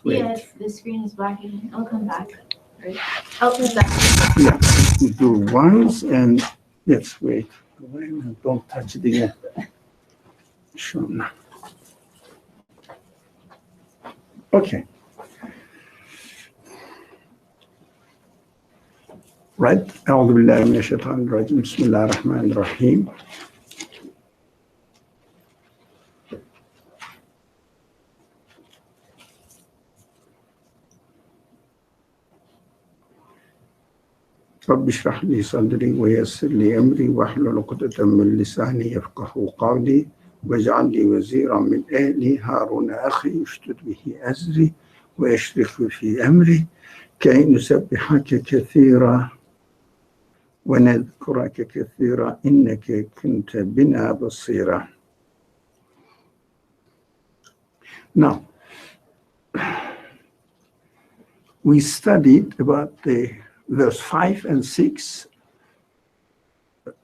Wait. Yes, the screen is black again. I'll come back. Right. Oh, it's back. Yeah, we do once and let's wait. Don't touch it again. Sure. Okay. Right. أعوذ بالله من الشيطان الرجيم. بسم الله الرحمن الرحيم. رب اشرح لي صدري ويسر لي أمري واحلل عقدة من لساني يفقهوا قولي واجعل لي وزيرا من أهلي هارون أخي اشدد به أزري وأشركه في أمري كي نسبحك كثيرا ونذكرك كثيرا إنك كنت بنا بصيرا. Now, we studied about the verse 5 and 6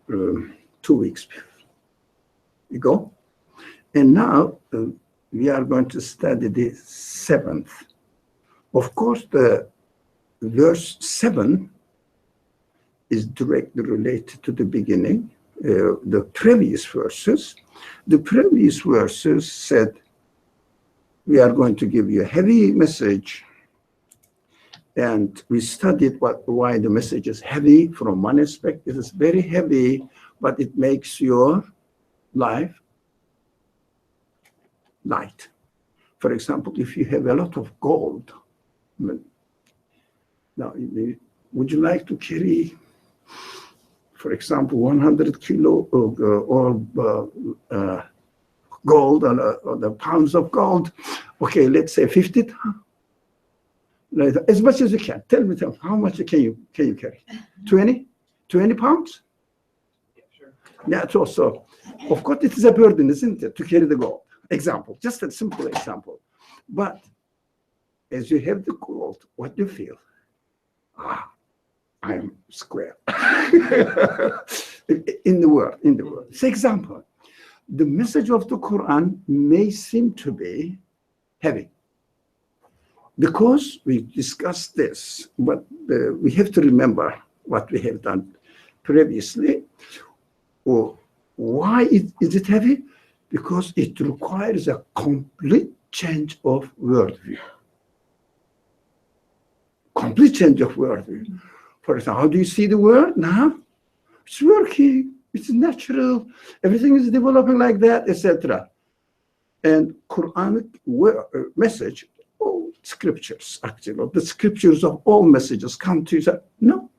2 weeks ago. And now we are going to study the 7th. Of course, the verse 7 is directly related to the beginning, the previous verses. The previous verses said, we are going to give you a heavy message. And we studied why the message is heavy. From one aspect, it is very heavy, but it makes your life light. For example, if you have a lot of gold, now, would you like to carry, for example, 100 kilo of gold or the pounds of gold? Okay, let's say 50. As much as you can. Tell me, how much can you carry? 20 pounds? Yeah, sure. Yeah, it's also, of course, it is a burden, isn't it, to carry the gold? Example, just a simple example. But as you have the gold, what do you feel? I'm square. in the world. It's example. The message of the Quran may seem to be heavy. Because we discussed this, but we have to remember what we have done previously. Or why is it heavy? Because it requires a complete change of worldview. Complete change of worldview. For example, how do you see the world now? It's working. It's natural. Everything is developing like that, etc. And Quranic message, all scriptures, actually, the scriptures of all messages come to you. Say, no,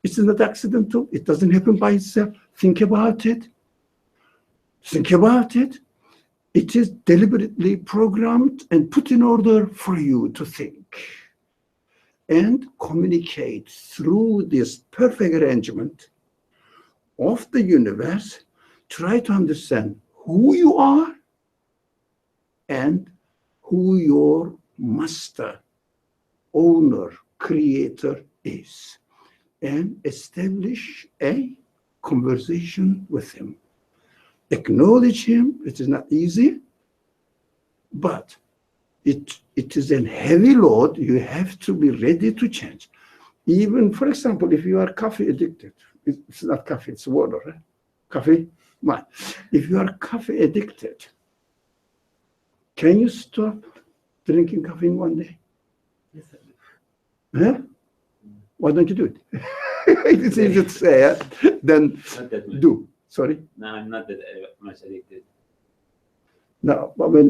it's not accidental. It doesn't happen by itself. Think about it. Think about it. It is deliberately programmed and put in order for you to think and communicate through this perfect arrangement of the universe. Try to understand who you are and who your master, owner, creator is, and establish a conversation with him. Acknowledge him. It is not easy, but it is a heavy load. You have to be ready to change. Even, for example, if you are coffee addicted, it's not coffee, it's water, right? Coffee? Why? If you are coffee addicted, can you stop drinking coffee in one day? Yes, I do. Huh? Why don't you do it? It's easy to say, then do. Sorry? No, I'm not that much addicted. No, I mean,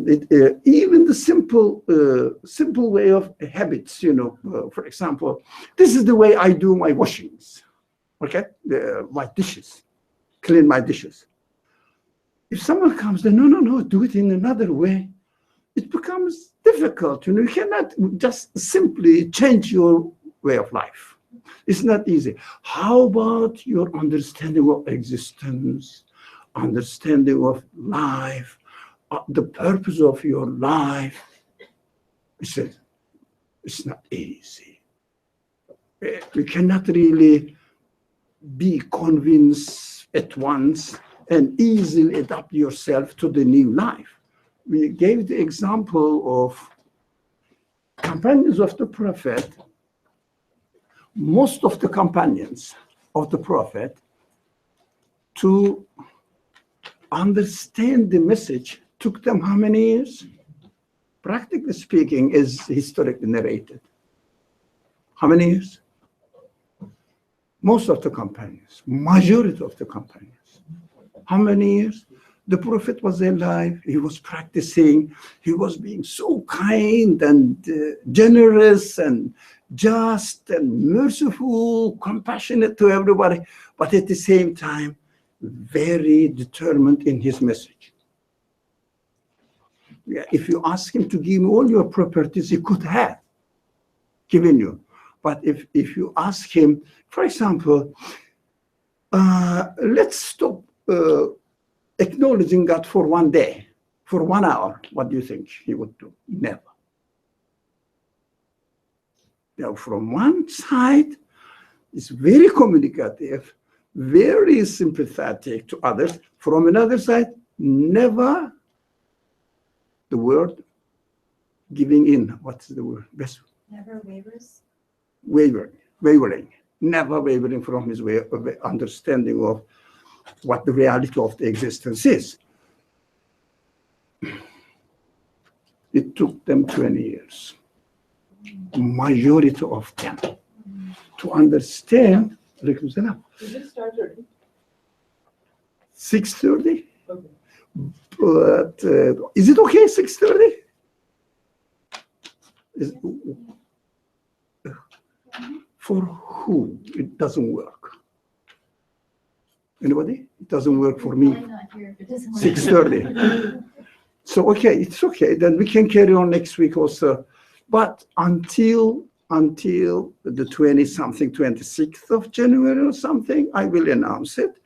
even the simple way of habits, for example, this is the way I do my washings, okay? My dishes, clean my dishes. If someone comes, then no, do it in another way. It becomes difficult, you cannot just simply change your way of life. It's not easy. How about your understanding of existence, understanding of life, the purpose of your life? It's not easy. You cannot really be convinced at once and easily adapt yourself to the new life. We gave the example of companions of the Prophet, most of the companions of the Prophet, to understand the message took them how many years? Practically speaking, is historically narrated. How many years? Most of the companions, majority of the companions. How many years? The Prophet was alive, he was practicing, he was being so kind and generous and just and merciful, compassionate to everybody, but at the same time, very determined in his message. Yeah, if you ask him to give all your properties, he could have given you. But if you ask him, for example, let's stop acknowledging God for one day, for 1 hour, what do you think he would do? Never. Now, from one side, it's very communicative, very sympathetic to others. From another side, never the word giving in. What's the word? Best. Never wavers. Wavering. Never wavering from his way of understanding of what the reality of the existence is. It took them 20 years, majority of them, to understand. Did it start early? 6:30? Okay. But is it okay, 6:30? For who? It doesn't work. Anybody? It doesn't work for me. I'm not here if it doesn't work. 6:30. So, okay, it's okay. Then we can carry on next week also. But until the 20-something, 26th of January or something, I will announce it.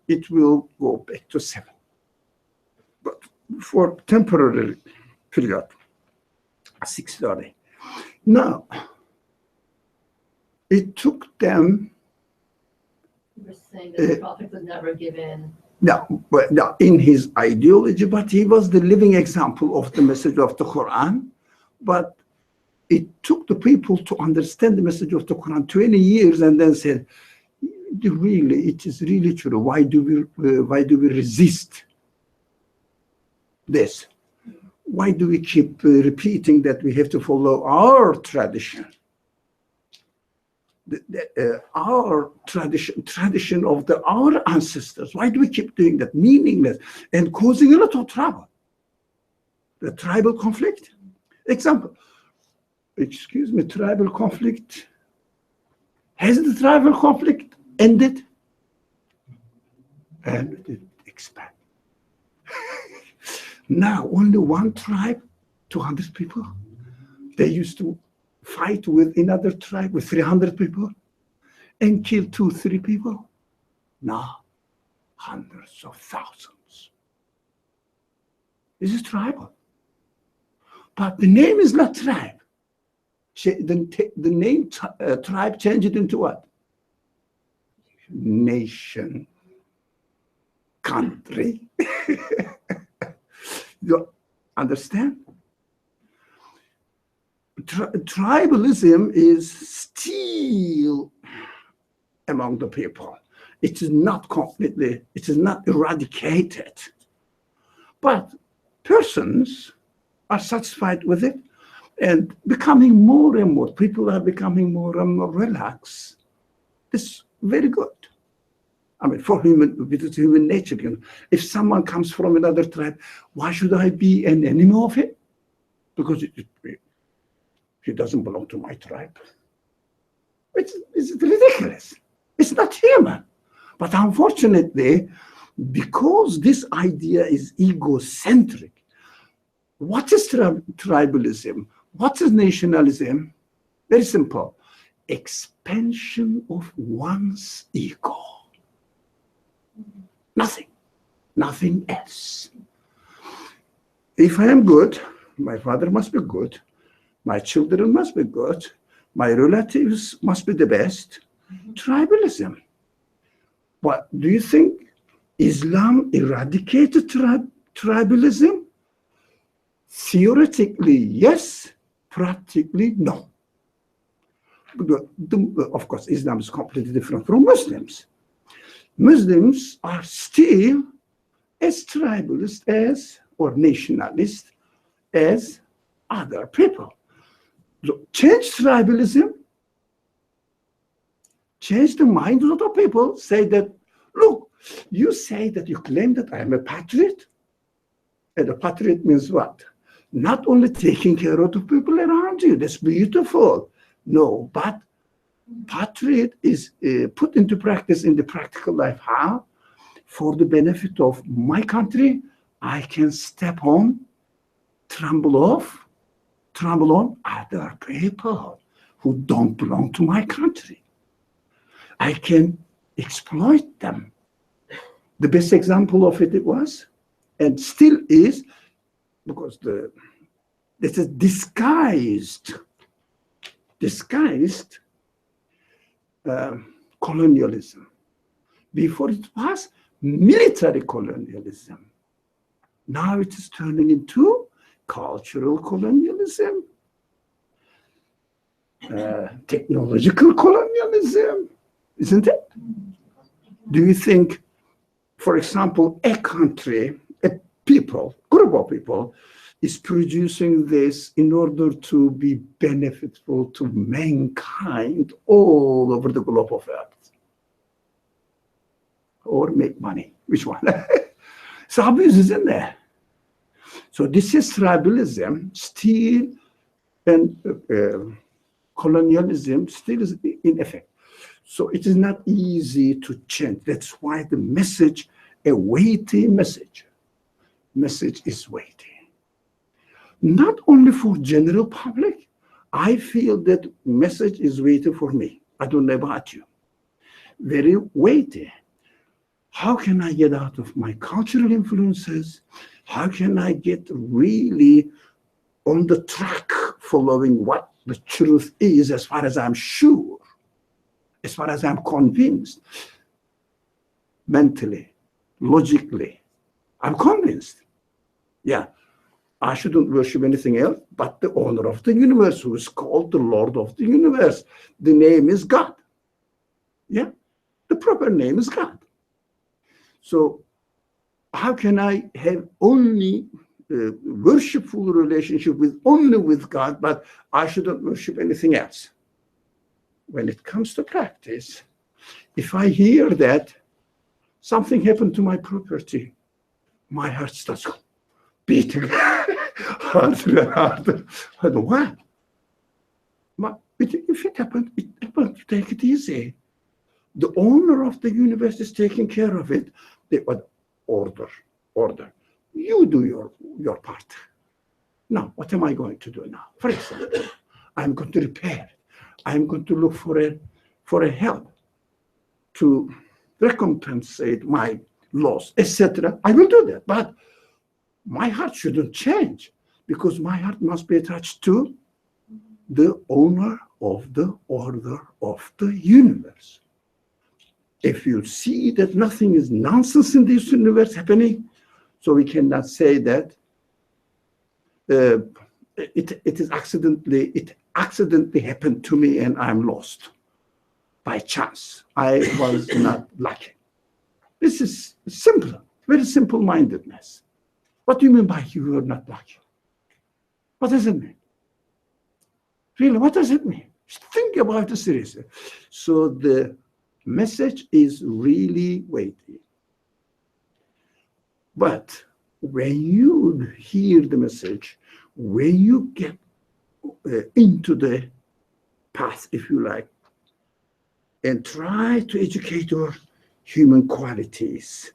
It will go back to 7. But for temporary period, 6:30. Now, it took them. You were saying that the Prophet was never given. No, in his ideology, but he was the living example of the message of the Quran. But it took the people to understand the message of the Quran 20 years and then said, really, it is really true. Why do we resist this? Why do we keep repeating that we have to follow our tradition? Our tradition of our ancestors. Why do we keep doing that? Meaningless and causing a lot of trouble. The tribal conflict. Example. Excuse me, tribal conflict. Has the tribal conflict ended? And it expanded. Now only one tribe, 200 people. They used to fight with another tribe with 300 people and kill 2-3 people. Now, hundreds of thousands. This is tribal. But the name is not tribe. The name tribe changed it into what? Nation. Country. You understand? Tribalism is still among the people. It is not completely, it is not eradicated. But persons are satisfied with it and becoming more and more, people are becoming more and more relaxed. It's very good. I mean, for human nature, you know, if someone comes from another tribe, why should I be an enemy of him? Because he doesn't belong to my tribe. It's ridiculous. It's not human. But unfortunately, because this idea is egocentric, what is tribalism? What is nationalism? Very simple. Expansion of one's ego. Nothing else. If I am good, my father must be good, my children must be good, my relatives must be the best. Tribalism. But do you think Islam eradicated tribalism? Theoretically, yes. Practically, no. Of course, Islam is completely different from Muslims. Muslims are still as tribalist as, or nationalist as other people. So change tribalism, change the mind of the people, say that, look, you say that you claim that I am a patriot, and a patriot means what? Not only taking care of the people around you, that's beautiful. No, but patriot is put into practice in the practical life. How? For the benefit of my country, I can step on, trample on other people who don't belong to my country. I can exploit them. The best example of it was, and still is, because this is disguised colonialism. Before it was military colonialism. Now it is turning into cultural colonialism, technological colonialism, isn't it? Do you think, for example, a country, a people, group of people, is producing this in order to be beneficial to mankind all over the globe of Earth? Or make money? Which one? So obvious, isn't there? So this is tribalism, still, and colonialism still is in effect. So it is not easy to change. That's why the message, a weighty message is weighty. Not only for general public, I feel that message is weighty for me. I don't know about you. Very weighty. How can I get out of my cultural influences? How can I get really on the track following what the truth is, as far as I'm sure, as far as I'm convinced, mentally, logically, I'm convinced. Yeah, I shouldn't worship anything else but the owner of the universe, who is called the Lord of the universe. The name is God. Yeah, the proper name is God. So how can I have only worshipful relationship only with God, but I shouldn't worship anything else? When it comes to practice, if I hear that something happened to my property, my heart starts beating harder and harder. I don't know why. If it happened, take it easy. The owner of the universe is taking care of it. Order. You do your part. Now, what am I going to do now? For example, I'm going to repair. I'm going to look for a help to recompensate my loss, etc. I will do that, but my heart shouldn't change, because my heart must be attached to the owner of the order of the universe. If you see that nothing is nonsense in this universe happening, so we cannot say that it accidentally happened to me and I'm lost by chance. I was not lucky. This is simple, very simple-mindedness. What do you mean by you are not lucky? What does it mean? Really, what does it mean? Think about it seriously. So the message is really weighty. But when you hear the message, when you get into the path, if you like, and try to educate your human qualities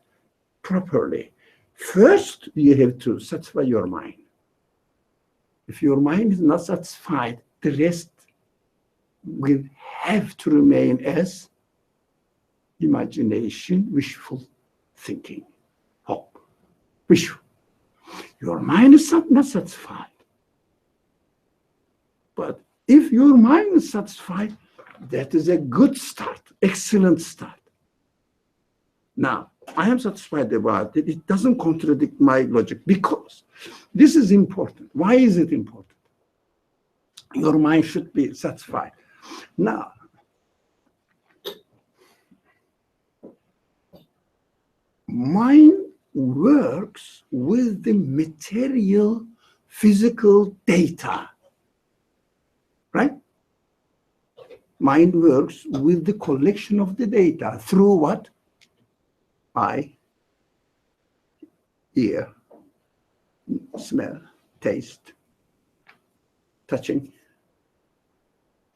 properly, first you have to satisfy your mind. If your mind is not satisfied, the rest will have to remain as imagination, wishful thinking, hope, wishful. Your mind is not satisfied. But if your mind is satisfied, that is a good start, excellent start. Now, I am satisfied about it. It doesn't contradict my logic, because this is important. Why is it important? Your mind should be satisfied. Now, mind works with the material, physical data, right? Mind works with the collection of the data through what? Eye, ear, smell, taste, touching.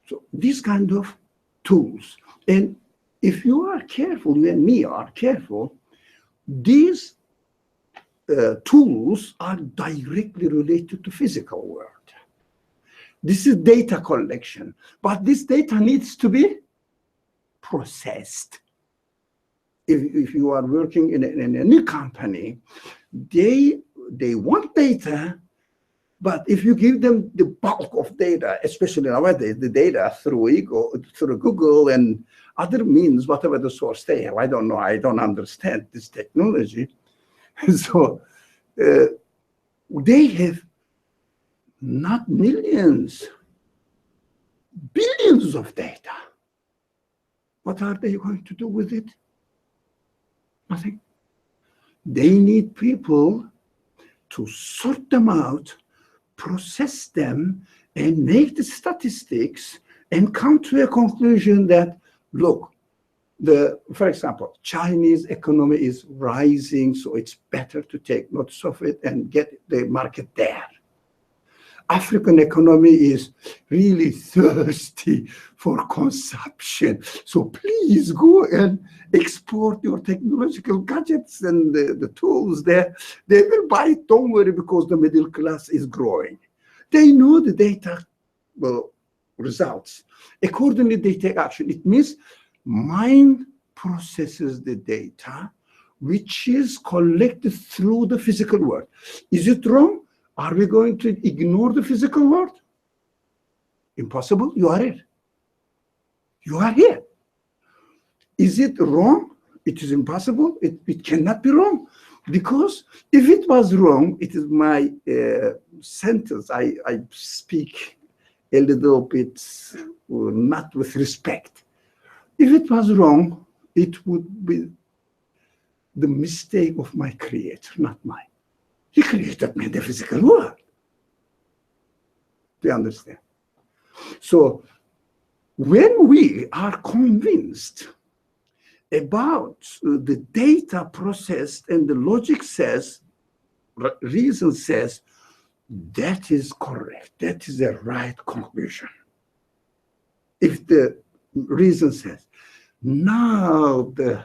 So these kind of tools. And if you are careful, you and me are careful, these tools are directly related to physical world. This is data collection, but this data needs to be processed. If you are working in a new company, they want data, but if you give them the bulk of data, especially nowadays, the data through Google and other means, whatever the source they have, I don't know, I don't understand this technology. So they have not millions, billions of data. What are they going to do with it? Nothing. They need people to sort them out, process them, and make the statistics and come to a conclusion that, look, for example, Chinese economy is rising, so it's better to take notice of it and get the market there. African economy is really thirsty for consumption, so please go and export your technological gadgets and the tools there. They will buy it, don't worry, because the middle class is growing. They know the data results. Accordingly, they take action. It means mind processes the data, which is collected through the physical world. Is it wrong? Are we going to ignore the physical world? Impossible. You are here. You are here. Is it wrong? It is impossible. It cannot be wrong. Because if it was wrong, it is my sentence. I speak a little bit not with respect. If it was wrong, it would be the mistake of my creator, not mine. He created me in the physical world. Do you understand? So when we are convinced about the data processed and the logic says, reason says, that is correct, that is the right conclusion. If the reason says, now the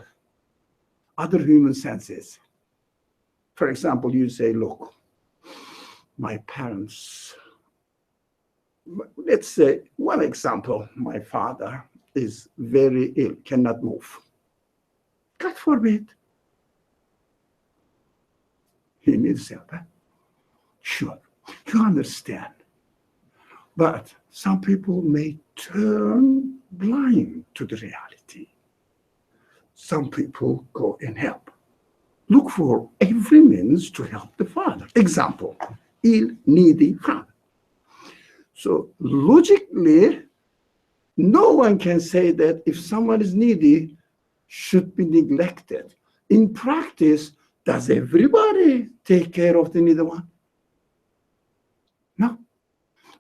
other human senses, for example, you say, look, my parents, let's say one example, my father is very ill, cannot move. God forbid. He needs help. Huh? Sure, you understand. But some people may turn blind to the reality. Some people go and help. Look for every means to help the father. Example, ill, needy father. So logically, no one can say that if someone is needy, should be neglected. In practice, does everybody take care of the needy one? No.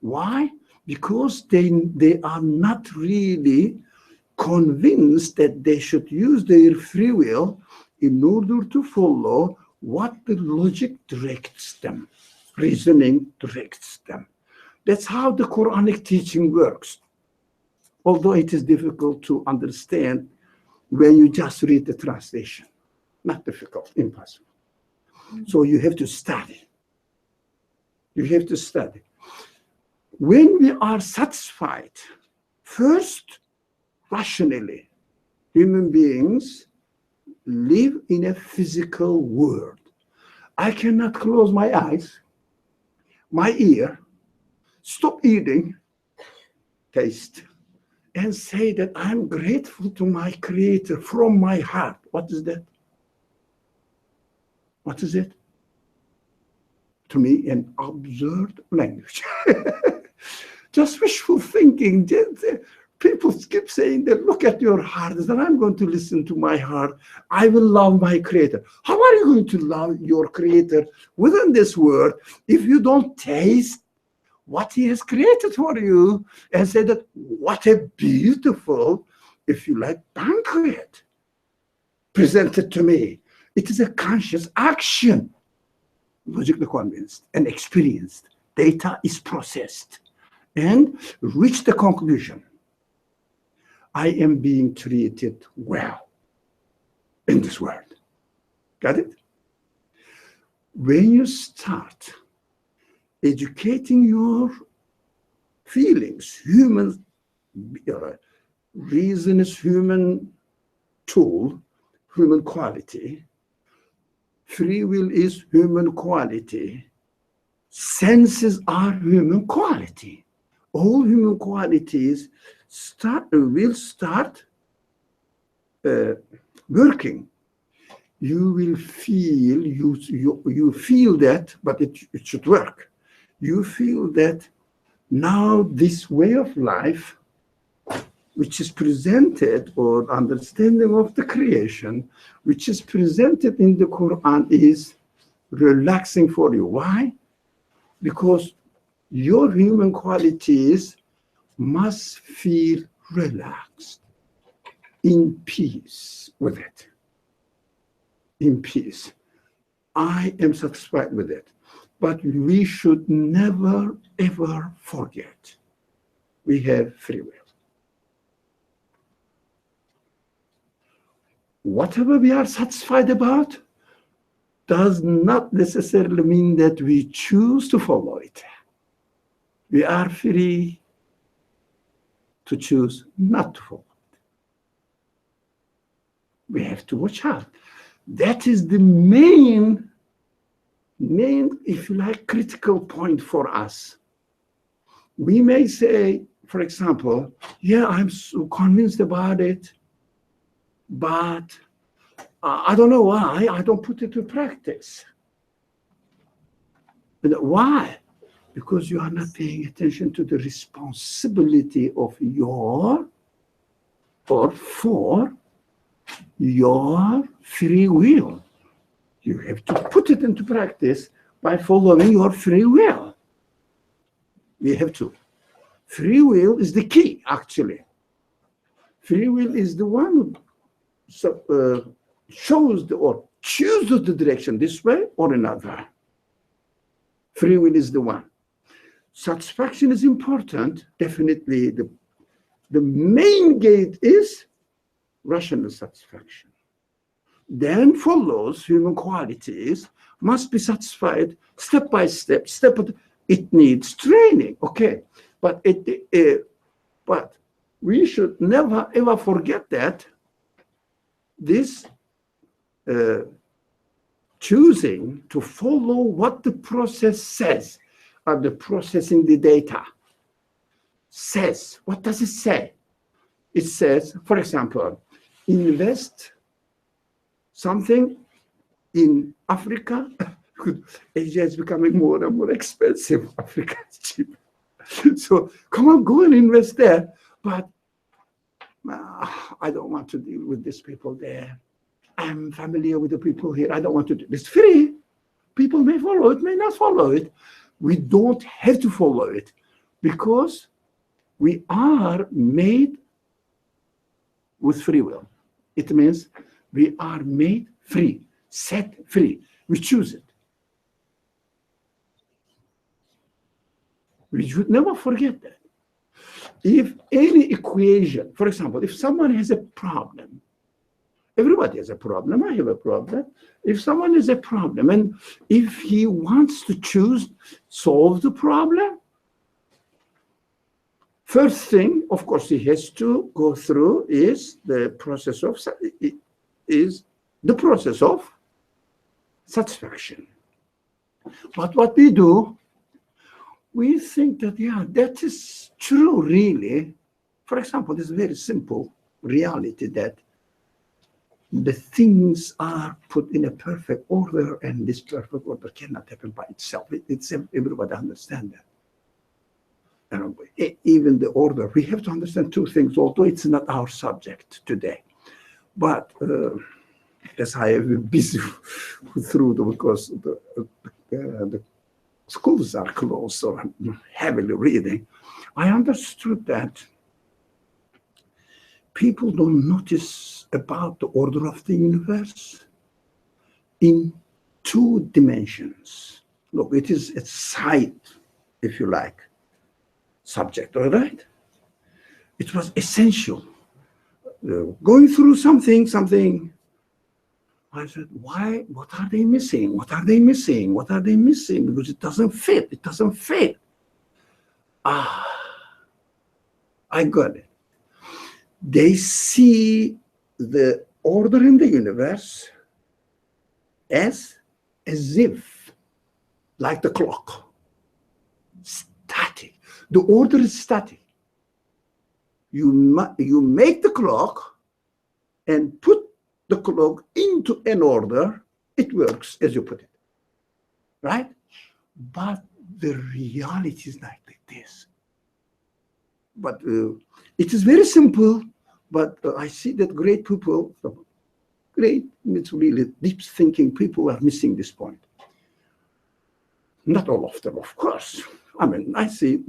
Why? Because they are not really convinced that they should use their free will in order to follow what the logic directs them, reasoning directs them. That's how the Quranic teaching works. Although it is difficult to understand when you just read the translation. Not difficult, impossible. So you have to study. You have to study. When we are satisfied, first, rationally, human beings live in a physical world. I cannot close my eyes, my ear, stop eating, taste, and say that I'm grateful to my creator from my heart. What is that? What is it? To me, an absurd language. just wishful thinking. People keep saying that, look at your heart, that I'm going to listen to my heart. I will love my creator. How are you going to love your creator within this world if you don't taste what he has created for you and say that, what a beautiful, if you like, banquet presented to me. It is a conscious action, logically convinced and experienced. Data is processed and reach the conclusion. I am being treated well in this world. Got it? When you start educating your feelings, human reason is human tool, human quality. Free will is human quality. Senses are human quality. All human qualities will start working. You will feel, you feel that, but it should work. You feel that now this way of life, which is presented, or understanding of the creation, which is presented in the Quran, is relaxing for you. Why? Because your human qualities must feel relaxed, in peace with it. In peace. I am satisfied with it. But we should never, ever forget we have free will. Whatever we are satisfied about does not necessarily mean that we choose to follow it. We are free to choose not to follow it. We have to watch out. That is the main, if you like, critical point for us. We may say, for example, yeah, I'm so convinced about it, but I don't know why I don't put it to practice. Why? Because you are not paying attention to the responsibility of your, or for your free will. You have to put it into practice by following your free will. We have to. Free will is the key, actually. Free will is the one who shows or chooses the direction this way or another. Free will is the one. Satisfaction is important. Definitely the main gate is rational satisfaction. Then follows human qualities must be satisfied step by step. It needs training, okay, but but we should never ever forget that this choosing to follow what the process says, or the processing the data says. What does it say? It says, for example, invest something in Africa. Asia is becoming more and more expensive. Africa is cheap. So come on, go and invest there. But I don't want to deal with these people there. I'm familiar with the people here. I don't want to do this. It's free. People may follow it, may not follow it. We don't have to follow it because we are made with free will. It means we are made free, set free. We choose it. We should never forget that. If any equation, for example, if someone has a problem, everybody has a problem, I have a problem. If someone has a problem and if he wants to choose, solve the problem, first thing, of course, he has to go through is the process of satisfaction. But what we do, we think that, yeah, that is true, really. For example, this very simple reality that the things are put in a perfect order, and this perfect order cannot happen by itself. Everybody understands that. And even the order, we have to understand two things, although it's not our subject today. But as I have been busy through because the schools are closed, so I'm heavily reading, I understood that people don't notice about the order of the universe in two dimensions. Look, it is a side, if you like, subject, all right? It was essential. Going through something, I said, why, what are they missing? What are they missing? What are they missing? Because it doesn't fit, it doesn't fit. I got it. They see the order in the universe as if, like the clock, static. The order is static. You make the clock and put the clock into an order, it works as you put it, right? But the reality is not like this. But it is very simple, but I see that great people, it's really deep thinking people are missing this point. Not all of them, of course. I mean, I see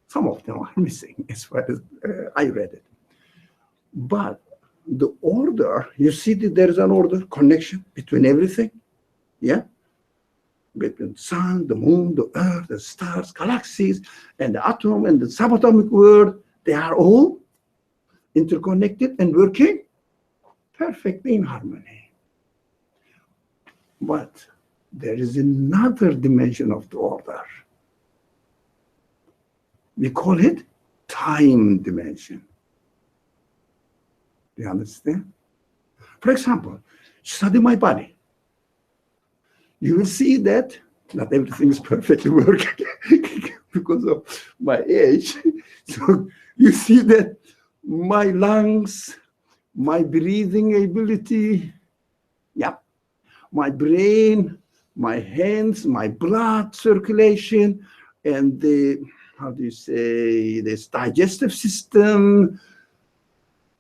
some of them are missing as far as I read it. But the order, you see that there is an order, connection between everything, yeah? Between the sun, the moon, the earth, the stars, galaxies, and the atom and the subatomic world, they are all interconnected and working perfectly in harmony. But there is another dimension of the order. We call it time dimension. Do you understand? For example, study my body. You will see that not everything is perfectly working because of my age. So you see that my lungs, my breathing ability, yeah, my brain, my hands, my blood circulation, and the, how do you say, this digestive system,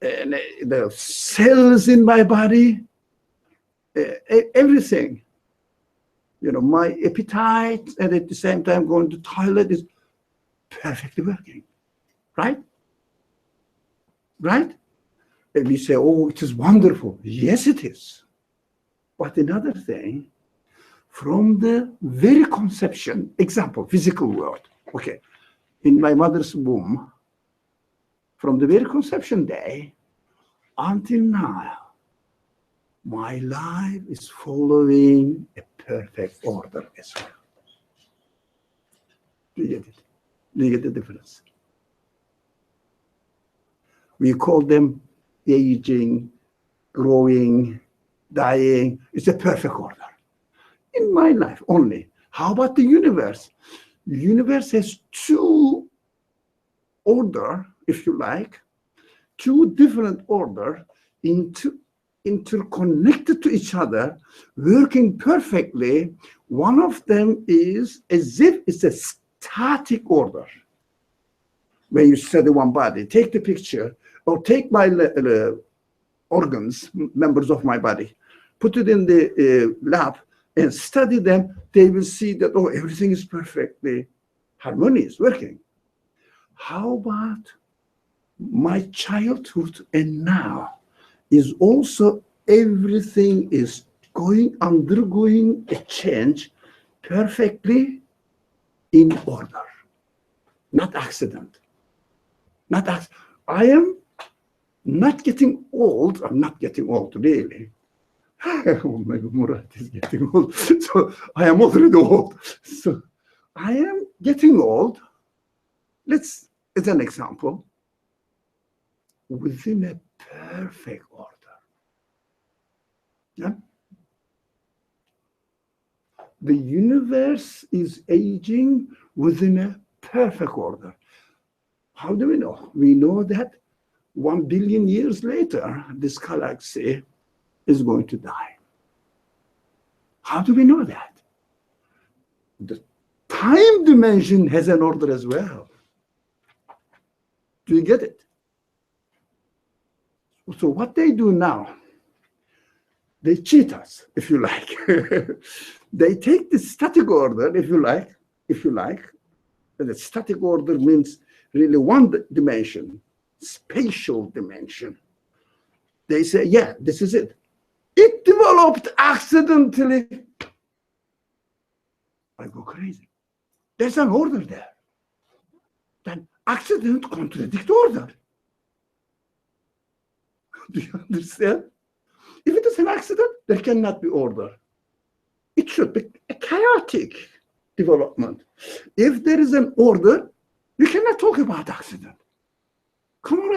and the cells in my body, everything. You know, my appetite, and at the same time going to the toilet is perfectly working, right? Right? And we say, oh, it is wonderful. Yes, it is. But another thing, from the very conception, example, physical world, okay, in my mother's womb, from the very conception day until now, my life is following a perfect order as well. Do you get it? Do you get the difference? We call them aging, growing, dying. It's a perfect order. In my life only. How about the universe? The universe has two order, if you like, two different order interconnected to each other, working perfectly. One of them is as if it's a static order. When you study one body, take the picture, or take my organs, members of my body, put it in the lab and study them, they will see that, oh, everything is perfectly harmonious, working. How about my childhood and now? Is also everything is undergoing a change perfectly in order, not accident. I am not getting old. I'm not getting old really. Oh my God, Murat is getting old. So I am already old. So I am getting old. Let's, as an example, within a perfect order. Yeah? The universe is aging within a perfect order. How do we know? We know that 1 billion years later, this galaxy is going to die. How do we know that? The time dimension has an order as well. Do you get it? So what they do now, they cheat us, if you like. They take the static order, if you like, and the static order means really one dimension, spatial dimension. They say, yeah, this is it. It developed accidentally. I go crazy. There's an order there. Then accident contradicts order. Do you understand? If it is an accident, there cannot be order. It should be a chaotic development. If there is an order, you cannot talk about accident. Come on,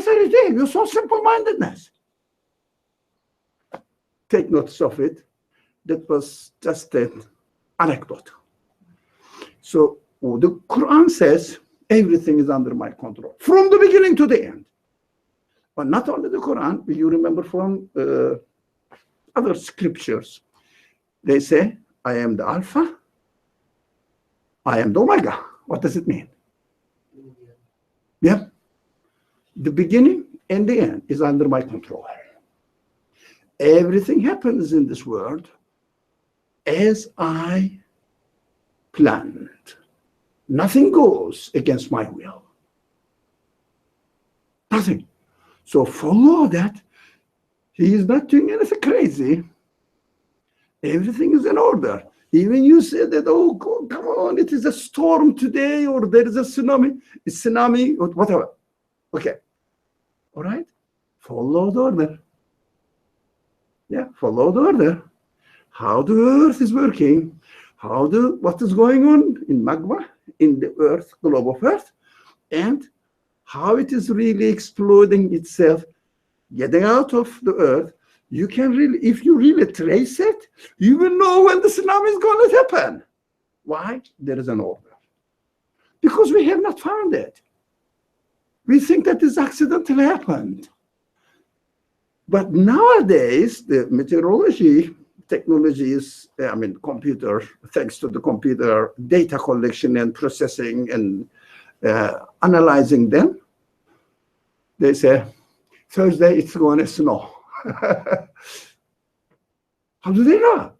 you're so simple-mindedness. Take notice of it. That was just an anecdote. So the Quran says everything is under my control from the beginning to the end. But not only the Quran, you remember from other scriptures. They say, I am the Alpha, I am the Omega. What does it mean? Yeah. The beginning and the end is under my control. Everything happens in this world as I planned. Nothing goes against my will. Nothing. So follow that. He is not doing anything crazy. Everything is in order. Even you say that, oh, come on, it is a storm today, or there is a tsunami, or whatever. Okay. All right? Follow the order. Yeah, follow the order. How the earth is working, what is going on in magma, in the earth, globe of earth, and how it is really exploding itself, getting out of the earth. You can really, if you really trace it, you will know when the tsunami is going to happen. Why? There is an order. Because we have not found it. We think that this accidentally happened. But nowadays, the meteorology technologies, computer, thanks to the computer, data collection and processing and analyzing them, they say, Thursday it's going to snow. How do they know?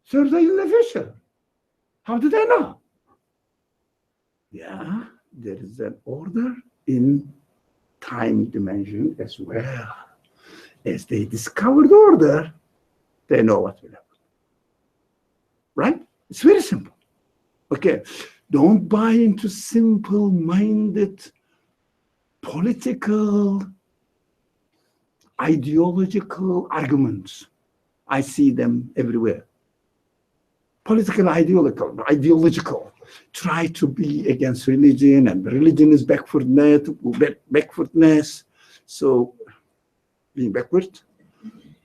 Thursday is official. How do they know? Yeah, there is an order in time dimension as well. As they discover the order, they know what will happen. Right? It's very simple. Okay. Don't buy into simple-minded political, ideological arguments. I see them everywhere. Political, ideological. Try to be against religion, and religion is backwardness. So, being backward.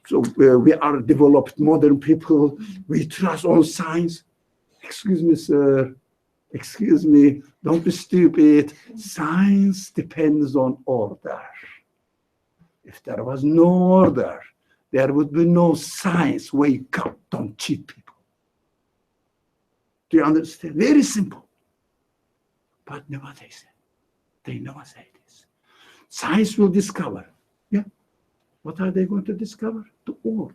So we are developed modern people. We trust on science. Excuse me, sir. Excuse me. Don't be stupid. Science depends on order. If there was no order, there would be no science. Wake up. Don't cheat people. Do you understand? Very simple. But never they say. They never say this. Science will discover. Yeah. What are they going to discover? The order.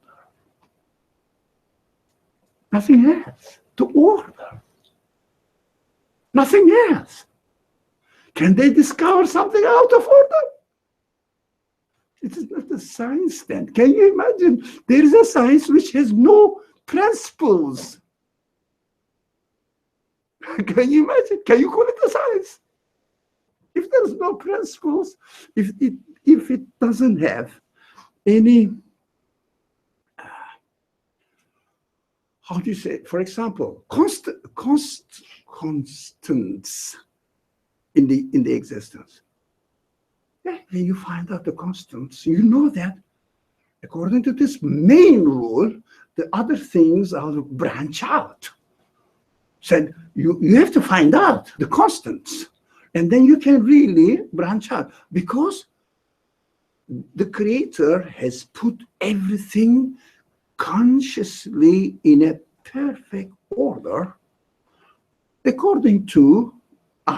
Nothing else. The order. Nothing else. Can they discover something out of order? It is not a science then. Can you imagine? There is a science which has no principles. Can you imagine? Can you call it a science? If there is no principles, if it doesn't have any, how do you say, for example, constants in the existence. Yeah, when you find out the constants, you know that according to this main rule, the other things are branch out. So you have to find out the constants, and then you can really branch out, because the Creator has put everything consciously in a perfect order according to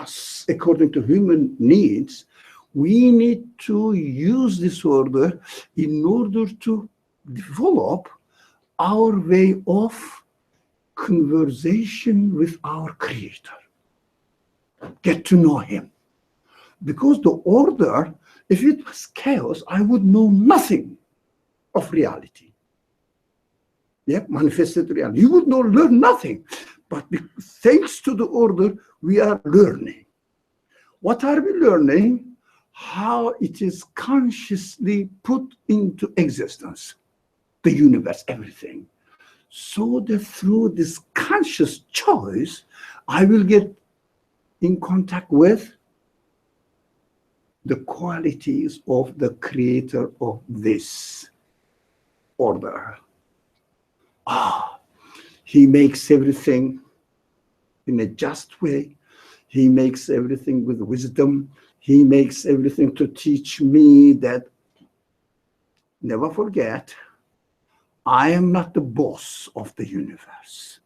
us according to human needs, we need to use this order in order to develop our way of conversation with our Creator. Get to know Him. Because the order, if it was chaos, I would know nothing of reality. Yeah, manifested reality. You would learn nothing. But thanks to the order, we are learning. What are we learning? How it is consciously put into existence, the universe, everything. So that through this conscious choice, I will get in contact with the qualities of the creator of this order. He makes everything in a just way. He makes everything with wisdom. He makes everything to teach me that, never forget, I am not the boss of the universe.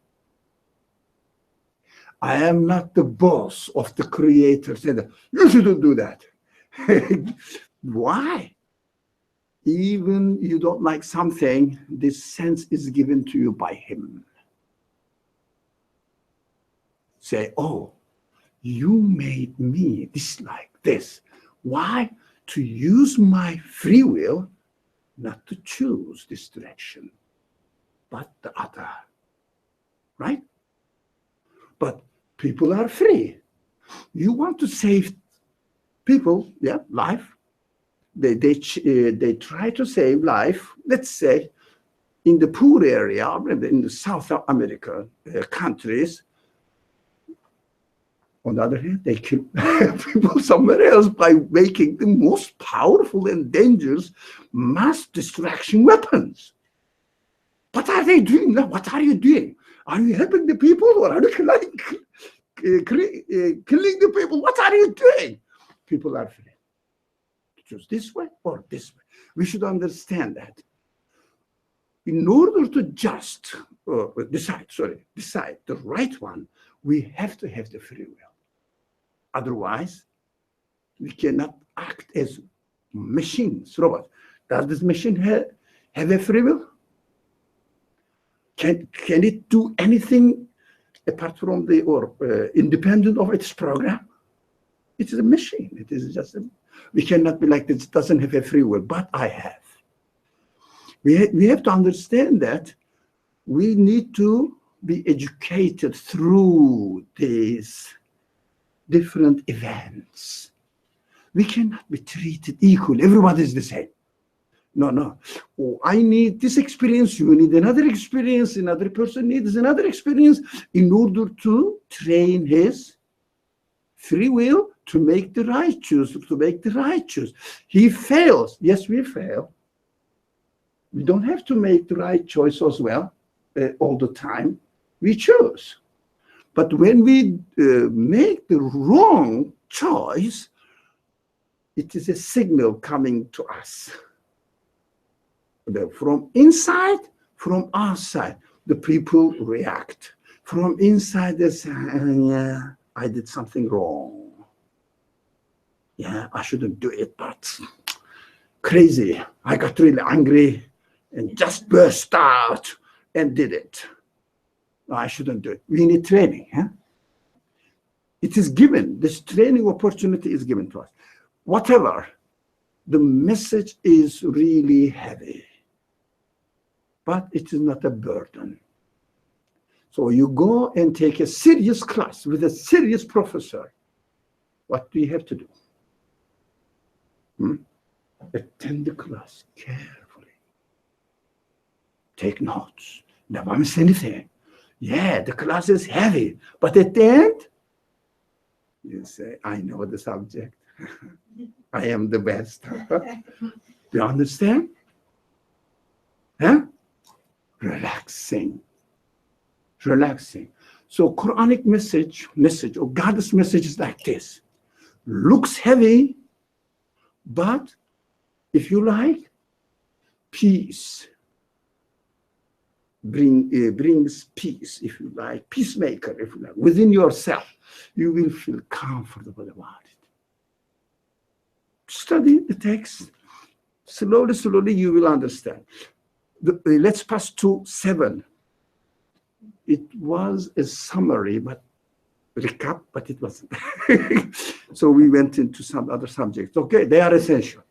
I am not the boss of the creator. Said, you shouldn't do that. Why? Even you don't like something, this sense is given to you by him. Say, oh, you made me dislike this. Why? To use my free will not to choose this direction, but the other. Right? But people are free. You want to save people, yeah, life. They try to save life, let's say, in the poor area, in the South America countries. On the other hand, they kill people somewhere else by making the most powerful and dangerous mass destruction weapons. What are they doing now? What are you doing? Are you helping the people, or are you killing the people? What are you doing? People are free. Choose this way or this way. We should understand that. In order to just decide the right one, we have to have the free will. Otherwise, we cannot act as machines, robots. Does this machine have a free will? Can it do anything apart from independent of its program? It is a machine. It is just we cannot be like this. It doesn't have a free will, but I have. We have to understand that we need to be educated through these different events. We cannot be treated equally. Everybody is the same. No. Oh, I need this experience. You need another experience. Another person needs another experience in order to train his free will to make the right choice, He fails. Yes, we fail. We don't have to make the right choice as well all the time. We choose. But when we make the wrong choice, it is a signal coming to us. From inside, from outside, the people react. From inside, they say, yeah, I did something wrong. Yeah, I shouldn't do it, but crazy. I got really angry and just burst out and did it. No, I shouldn't do it. We need training. Huh? It is given. This training opportunity is given to us. Whatever, the message is really heavy, but it is not a burden. So you go and take a serious class with a serious professor. What do you have to do? Attend the class carefully. Take notes. Never miss anything. Yeah, the class is heavy, but at the end, you say, I know the subject. I am the best. Do you understand? Huh? Relaxing. So Quranic message or God's message is like this. Looks heavy, but if you like, peace. Brings peace, if you like, peacemaker, if you like, within yourself. you will feel comfortable about it. Study the text. Slowly, slowly, you will understand. Let's pass to 7. It was a summary, but recap, but it wasn't. So we went into some other subjects. Okay, they are essential.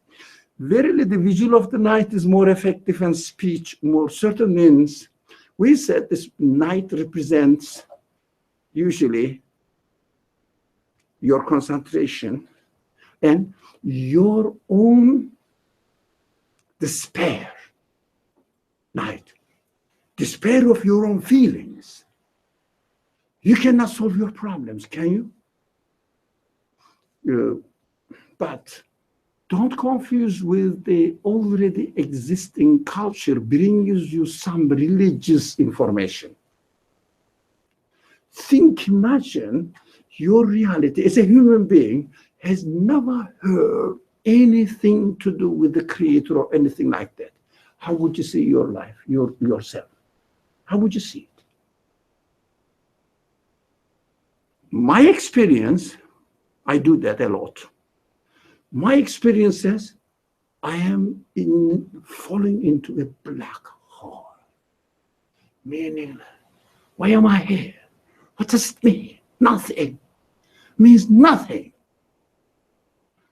Verily, the vigil of the night is more effective and speech more certain means. We said this night represents usually your concentration and your own despair. Night. Despair of your own feelings. You cannot solve your problems, can you? But don't confuse with the already existing culture brings you some religious information. Imagine your reality as a human being has never heard anything to do with the Creator or anything like that. How would you see your life, yourself? How would you see it? My experience, I do that a lot. My experience says I am falling into a black hole. Meaning, why am I here? What does it mean? Nothing. Means nothing.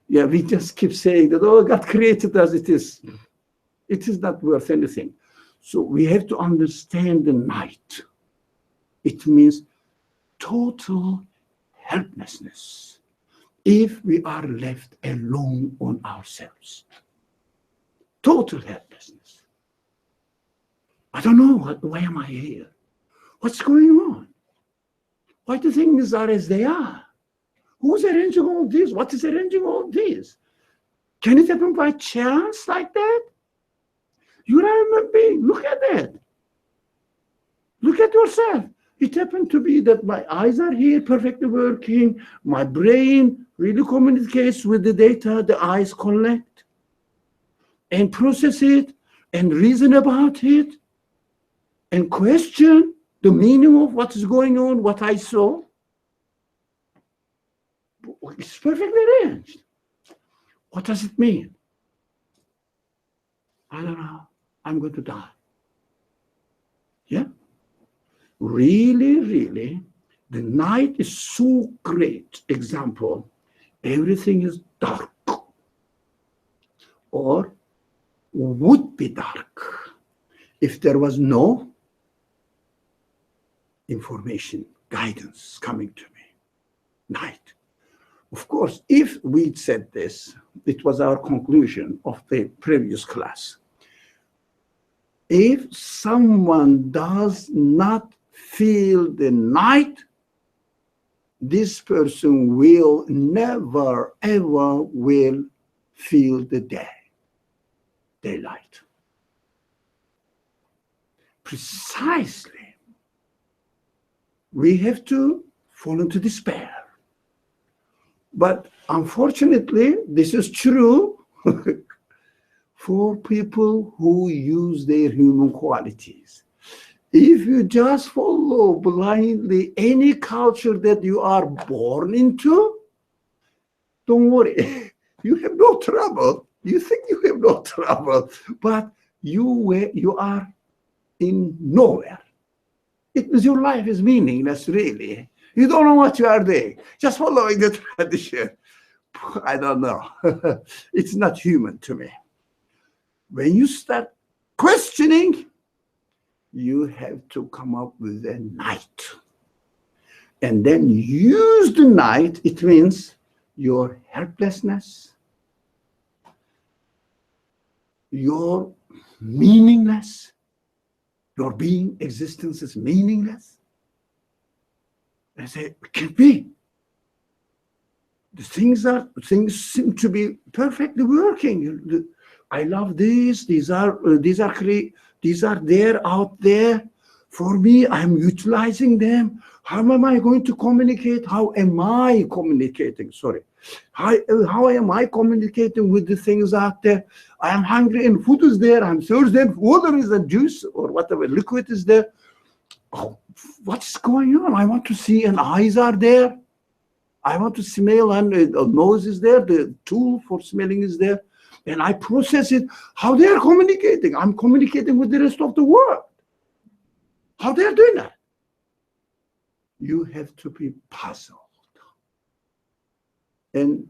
Yeah, we just keep saying that, oh, God created us, it is. It is not worth anything. So we have to understand the night. It means total helplessness if we are left alone on ourselves. Total helplessness. I don't know, why am I here? What's going on? Why do things are as they are? Who's arranging all this? What is arranging all this? Can it happen by chance like that? You're a human being. Look at that. Look at yourself. It happened to be that my eyes are here, perfectly working. My brain really communicates with the data the eyes collect and process it and reason about it and question the meaning of what is going on, what I saw. It's perfectly arranged. What does it mean? I don't know. I'm going to die. Yeah? Really, really, the night is so great. Example, everything is dark or would be dark if there was no information, guidance coming to me. Night. Of course, if we'd said this, it was our conclusion of the previous class. If someone does not feel the night, this person will never, ever will feel the daylight. Precisely. We have to fall into despair. But unfortunately, this is true for people who use their human qualities. If you just follow blindly any culture that you are born into, don't worry, you have no trouble. You think you have no trouble, but you are in nowhere. It means your life is meaningless, really. You don't know what you are doing, just following the tradition. I don't know. It's not human to me. When you start questioning, you have to come up with a night. And then use the night. It means your helplessness, your meaningless, your being, existence is meaningless. I say, it can't be. The things seem to be perfectly working. I love this. These are there, out there. For me, I'm utilizing them. How am I going to communicate? How am I communicating? Sorry. How am I communicating with the things out there? I am hungry and food is there. I'm thirsty and water is and juice or whatever liquid is there. Oh, what's going on? I want to see and eyes are there. I want to smell, and the nose is there, the tool for smelling is there, and I process it. How they are communicating? I'm communicating with the rest of the world. How they are doing that? You have to be puzzled. And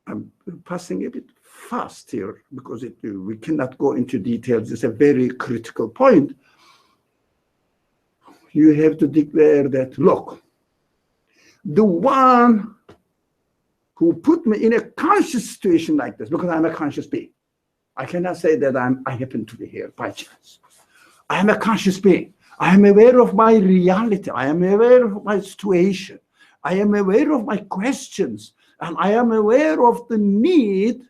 I'm passing a bit fast here because we cannot go into details. It's a very critical point. You have to declare that, look, the one who put me in a conscious situation like this, because I'm a conscious being. I cannot say that I happen to be here by chance. I am a conscious being. I am aware of my reality. I am aware of my situation. I am aware of my questions. And I am aware of the need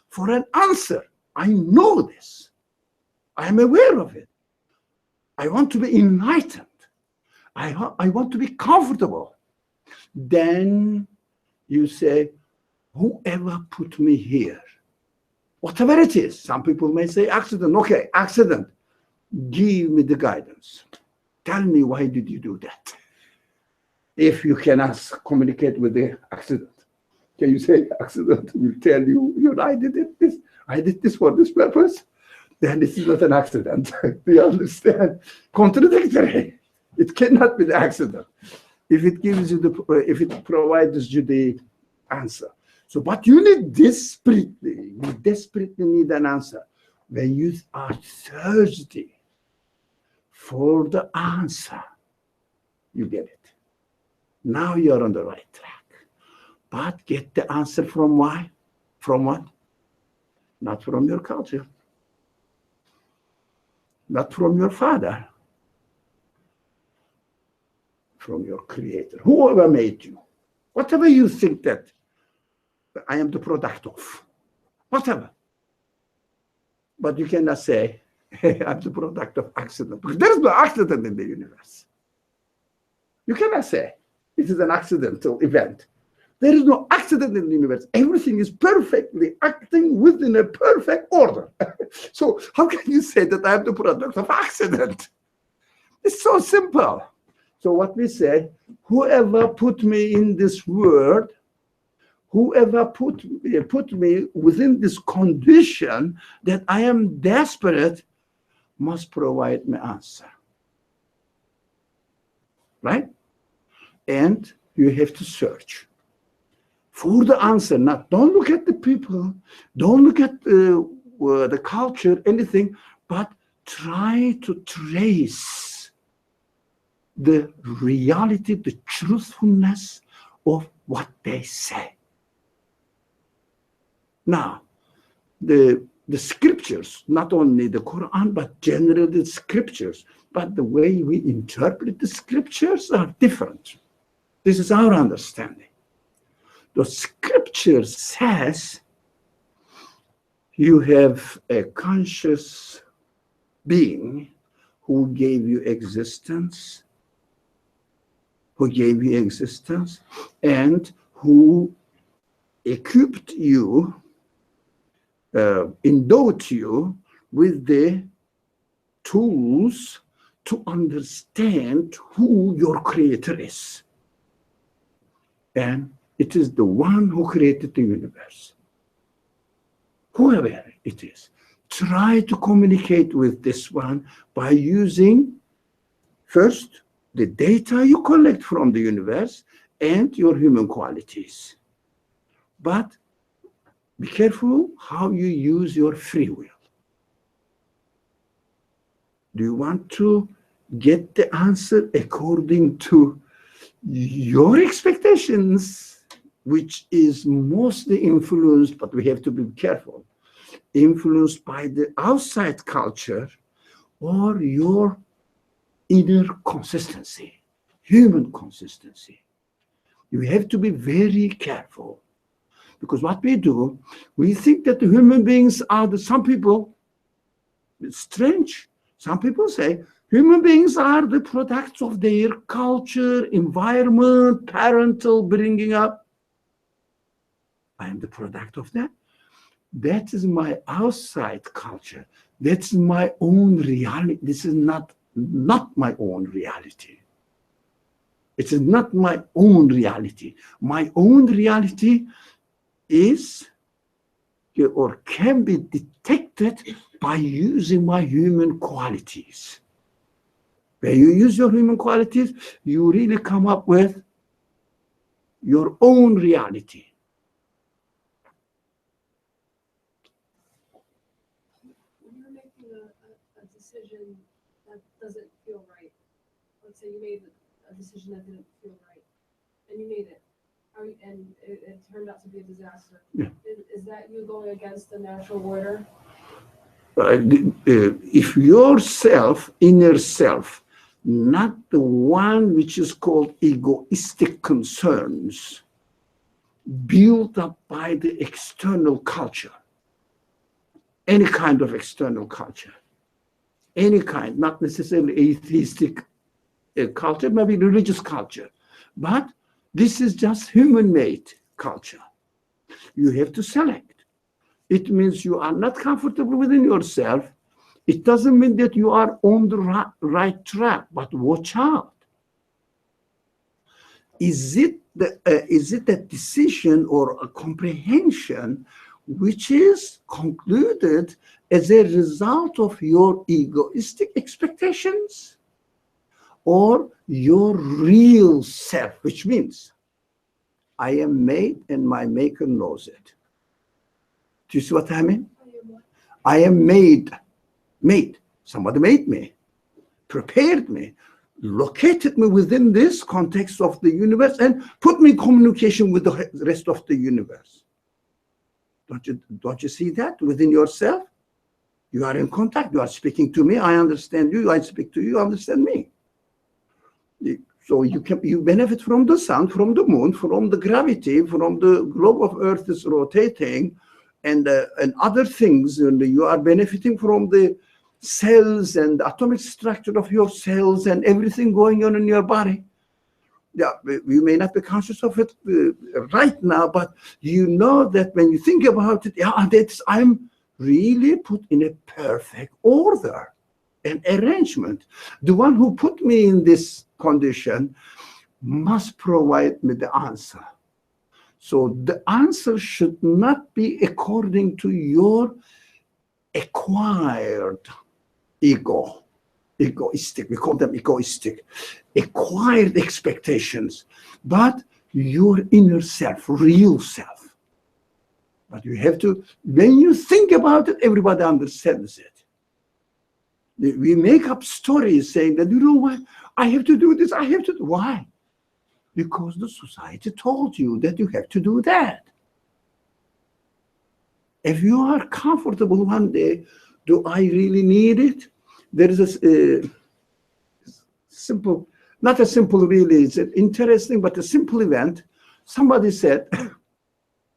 for an answer. I know this. I am aware of it. I want to be enlightened. I want to be comfortable. Then you say, whoever put me here, whatever it is, some people may say accident. Okay, accident. Give me the guidance. Tell me, why did you do that? If you cannot communicate with the accident, can you say accident will tell you, I did this for this purpose? Then this is not an accident. Do you understand? Contradictory. It cannot be the accident. If it gives you if it provides you the answer. So, but you need desperately need an answer. When you are thirsty for the answer, you get it. Now you're on the right track. But get the answer from why? From what? Not from your culture. Not from your father. From your creator. Whoever made you. Whatever you think that I am the product of. Whatever. But you cannot say, hey, I'm the product of accident. Because there is no accident in the universe. You cannot say it is an accidental event. There is no accident in the universe. Everything is perfectly acting within a perfect order. So how can you say that I am the product of accident? It's so simple. So what we say, whoever put me in this world, whoever put me within this condition that I am desperate, must provide me answer. Right? And you have to search for the answer. Don't look at the people, don't look at the culture, anything, but try to trace the reality, the truthfulness of what they say. Now, the scriptures, not only the Quran, but generally the scriptures, but the way we interpret the scriptures are different. This is our understanding. The scripture says you have a conscious being who gave you existence, and who equipped you, endowed you with the tools to understand who your creator is. And it is the one who created the universe. Whoever it is, try to communicate with this one by using first the data you collect from the universe and your human qualities. But be careful how you use your free will. Do you want to get the answer according to your expectations, which is mostly influenced, but we have to be careful, influenced by the outside culture, or your inner consistency, human consistency? You have to be very careful, because what we do, we think that the human beings are some people, it's strange. Some people say human beings are the products of their culture, environment, parental bringing up. I am the product of that. That is my outside culture. That's my own reality. This is not my own reality. It is not my own reality. My own reality is or can be detected by using my human qualities. When you use your human qualities, you really come up with your own reality. When you're making a decision that doesn't feel right, let's say you made a decision that didn't feel right, and you made it, and it turned out to be a disaster. Yeah. Is that you going against the natural order? If yourself, inner self, not the one which is called egoistic concerns, built up by the external culture, any kind of external culture, any kind, not necessarily atheistic culture, maybe religious culture, but this is just human-made culture. You have to select. It means you are not comfortable within yourself. It doesn't mean that you are on the right track, but watch out. Is it a decision or a comprehension which is concluded as a result of your egoistic expectations or your real self, which means I am made and my maker knows it. Do you see what I mean? I am made. Somebody made me, prepared me, located me within this context of the universe and put me in communication with the rest of the universe. Don't you see that within yourself? You are in contact. You are speaking to me. I understand you. I speak to you. You understand me. So you benefit from the sun, from the moon, from the gravity, from the globe of Earth is rotating, and other things. And you are benefiting from the cells and the atomic structure of your cells and everything going on in your body. Yeah, you may not be conscious of it right now, but you know that when you think about it, yeah, I'm really put in a perfect order and arrangement. The one who put me in this condition must provide me the answer. So the answer should not be according to your acquired egoistic, we call them egoistic, acquired expectations, but your inner self, real self. But you have to, when you think about it, everybody understands it. We make up stories saying that, you know what, I have to do this, I have to do. Why? Because the society told you that you have to do that. If you are comfortable one day, do I really need it? There is a simple, not a simple really, it's an interesting, but a simple event. Somebody said,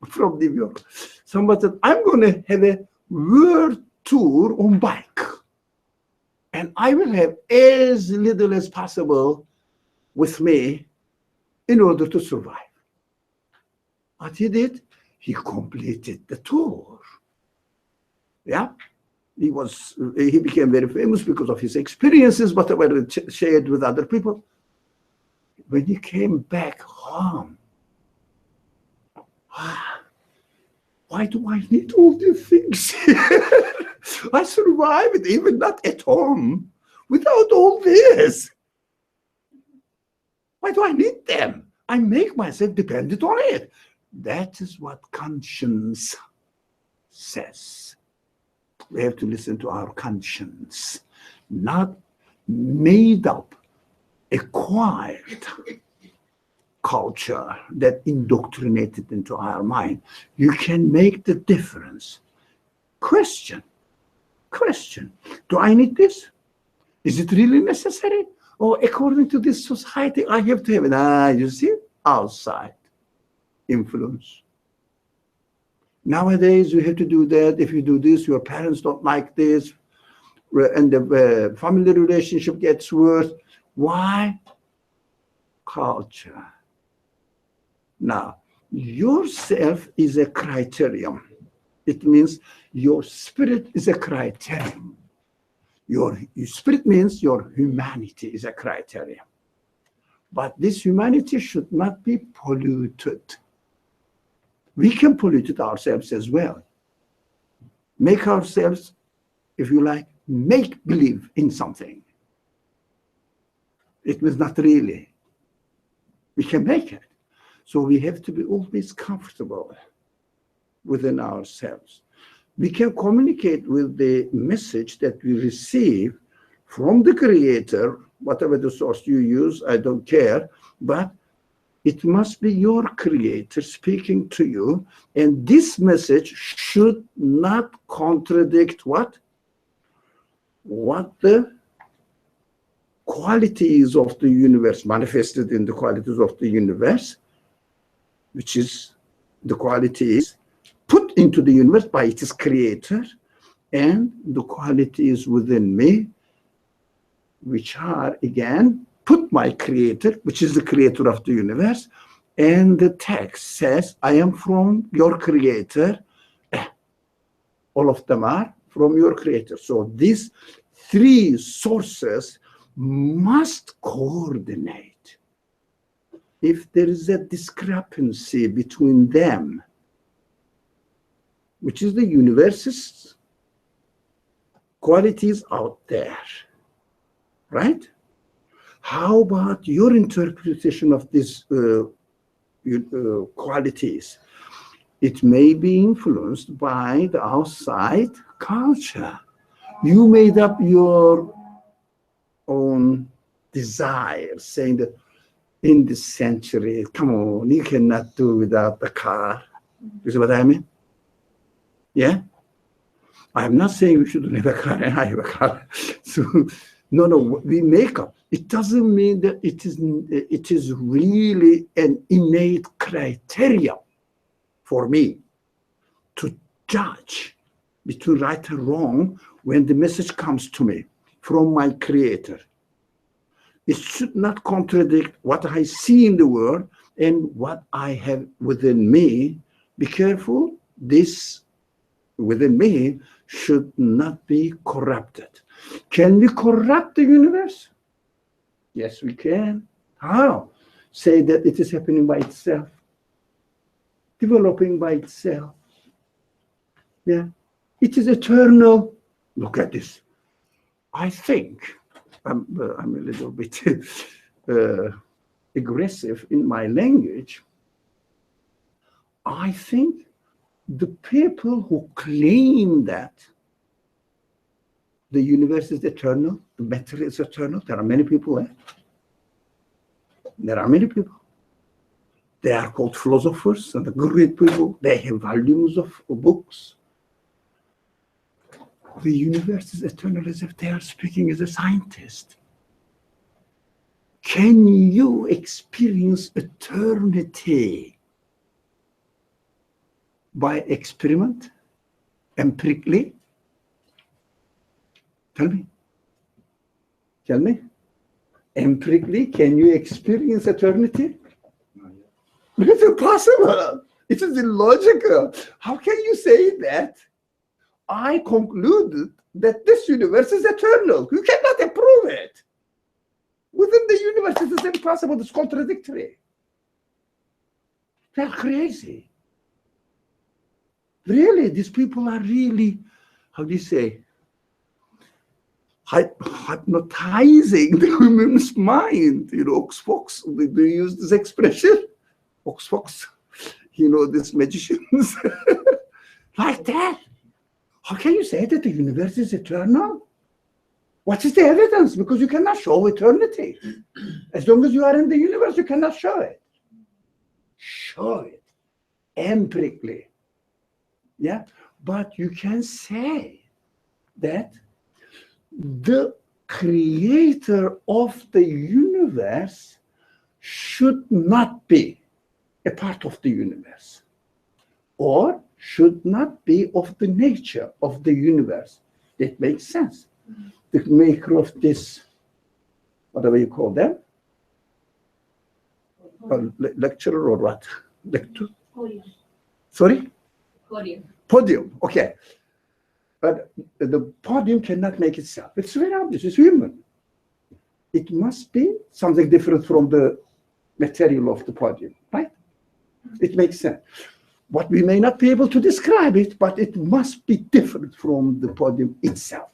from New York, somebody said, I'm going to have a world tour on bike. And I will have as little as possible with me in order to survive. What he did, he completed the tour. Yeah, he became very famous because of his experiences, but were shared with other people. When he came back home, why do I need all these things? I survived, even not at home, without all this. Why do I need them? I make myself dependent on it. That is what conscience says. We have to listen to our conscience, not made up, acquired culture that indoctrinated into our mind. You can make the difference. Question. Do I need this? Is it really necessary? Or according to this society, I have to have it. You see, outside influence. Nowadays, you have to do that. If you do this, your parents don't like this, and the family relationship gets worse. Why? Culture. Now, yourself is a criterion. It means your spirit is a criterion. Your spirit means your humanity is a criterion. But this humanity should not be polluted. We can pollute it ourselves as well. Make ourselves, if you like, make believe in something. It was not really. We can make it. So we have to be always comfortable within ourselves. We can communicate with the message that we receive from the Creator, whatever the source you use, I don't care, but it must be your Creator speaking to you, and this message should not contradict what? What the qualities of the universe, manifested in the qualities of the universe, which is the qualities put into the universe by its Creator, and the qualities within me, which are, again, put my Creator, which is the Creator of the universe, and the text says, I am from your Creator. All of them are from your Creator. So these three sources must coordinate. If there is a discrepancy between them, which is the universe's qualities out there, right? How about your interpretation of these qualities? It may be influenced by the outside culture. You made up your own desires, saying that in this century, come on, you cannot do without the car. You see what I mean? Yeah? I'm not saying we shouldn't have a car, and I have a car. So, no, we make up. It doesn't mean that it is really an innate criteria for me to judge between right and wrong when the message comes to me from my Creator. It should not contradict what I see in the world and what I have within me. Be careful, this within me should not be corrupted. Can we corrupt the universe? Yes, we can. How? Say that it is happening by itself, developing by itself. Yeah, it is eternal. Look at this. I think I'm a little bit aggressive in my language. I think the people who claim that the universe is eternal, the matter is eternal, there are many people there. There are many people. They are called philosophers and the great people. They have volumes of books. The universe is eternal as if they are speaking as a scientist. Can you experience eternity by experiment, empirically? Tell me. Tell me. Empirically, can you experience eternity? It's impossible. It is illogical. How can you say that? I concluded that this universe is eternal. You cannot approve it. Within the universe, it is impossible. It's contradictory. They're crazy. Really, these people are really, how do you say, hypnotizing the women's mind. You know, Oxfox, do you use this expression? Oxfox, you know, these magicians. Like that. How can you say that the universe is eternal? What is the evidence? Because you cannot show eternity. As long as you are in the universe, you cannot show it. Show it empirically. Yeah, but you can say that the creator of the universe should not be a part of the universe, or should not be of the nature of the universe. That makes sense. The maker of this, whatever you call them, lecturer or what? Lecture? Podium. Sorry? Podium. Podium, okay. But the podium cannot make itself. It's very obvious, it's human. it must be something different from the material of the podium, right? It makes sense. But we may not be able to describe it, but it must be different from the podium itself.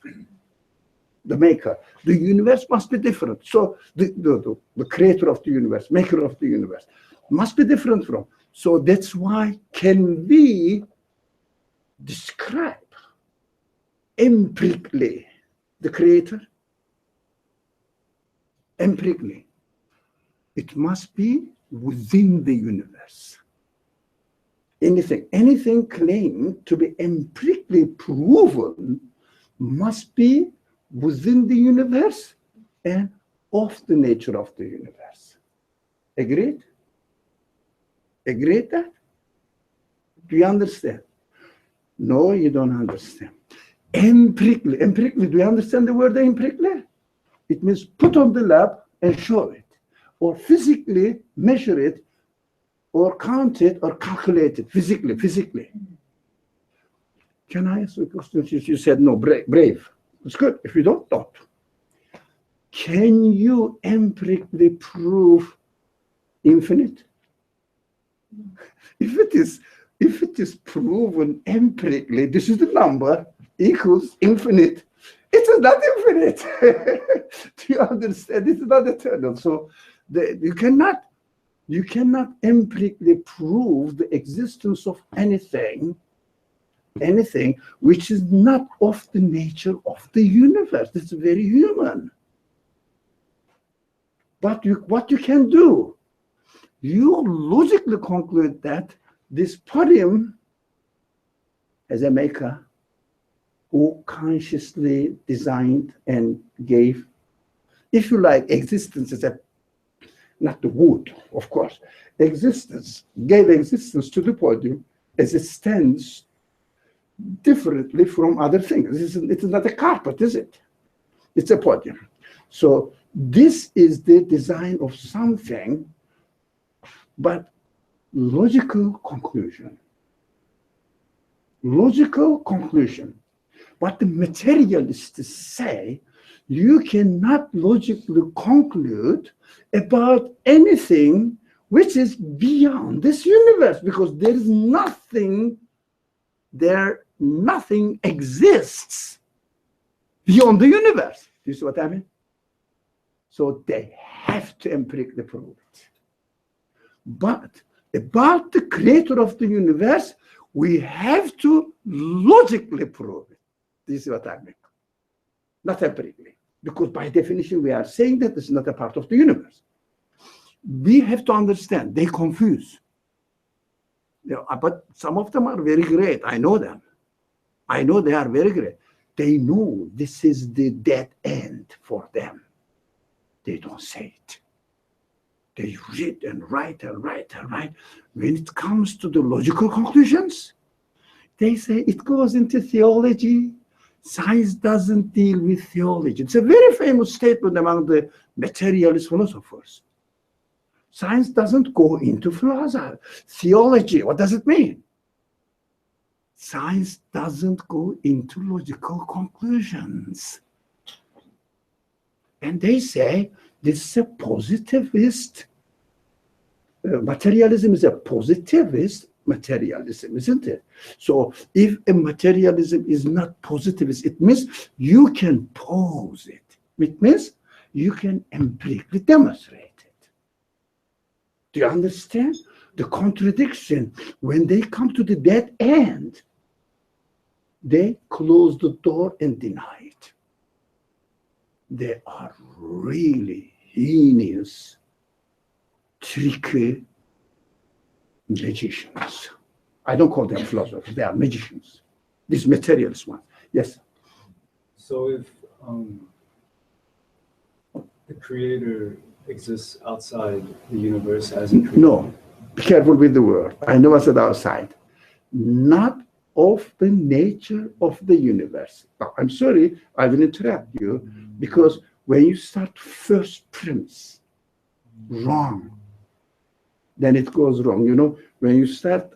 The maker, the universe must be different. So the creator of the universe, maker of the universe, must be different from. So that's why can we describe empirically the creator? Empirically. It must be within the universe. Anything claimed to be empirically proven must be within the universe and of the nature of the universe. Agreed? Agreed that? Do you understand? No, you don't understand. Empirically, do you understand the word empirically? It means put on the lab and show it, or physically measure it, or count it, or calculate it, physically. Can I ask you a question? You said no, brave. It's good. If you don't. Can you empirically prove infinite? If it is proven empirically, this is the number equals infinite. It is not infinite. Do you understand? It's not eternal. So you cannot empirically prove the existence of anything which is not of the nature of the universe. It's very human. But what you can do, you logically conclude that this podium as a maker who consciously designed and gave, if you like, existence as a, not the wood, of course, gave existence to the podium as it stands differently from other things. It is not a carpet, is it? It's a podium. So this is the design of something, but logical conclusion. But the materialists say you cannot logically conclude about anything which is beyond this universe, because there is nothing exists beyond the universe. Do you see what I mean? So they have to empirically prove it. But about the creator of the universe, we have to logically prove it. Do you see what I mean? Not empirically. Because by definition, we are saying that this is not a part of the universe. We have to understand, they confuse. But some of them are very great. I know them. I know they are very great. They know this is the dead end for them. They don't say it. They read and write and write and write. When it comes to the logical conclusions, they say it goes into theology. Science doesn't deal with theology. It's a very famous statement among the materialist philosophers. Science doesn't go into philosophy. Theology, what does it mean? Science doesn't go into logical conclusions. And they say this is a positivist. Materialism is a positivist materialism, isn't it? So if a materialism is not positivist, it means you can pose it. It means you can empirically demonstrate it. Do you understand the contradiction? When they come to the dead end, they close the door and deny it. They are really heinous, tricky magicians. I don't call them philosophers, they are magicians. These materialist ones. Yes? So if the creator exists outside the universe as a creator? No, be careful with the word. I never said outside. Not of the nature of the universe. Now, I'm sorry, I will interrupt you, because when you start first premise wrong, then it goes wrong. You know, when you start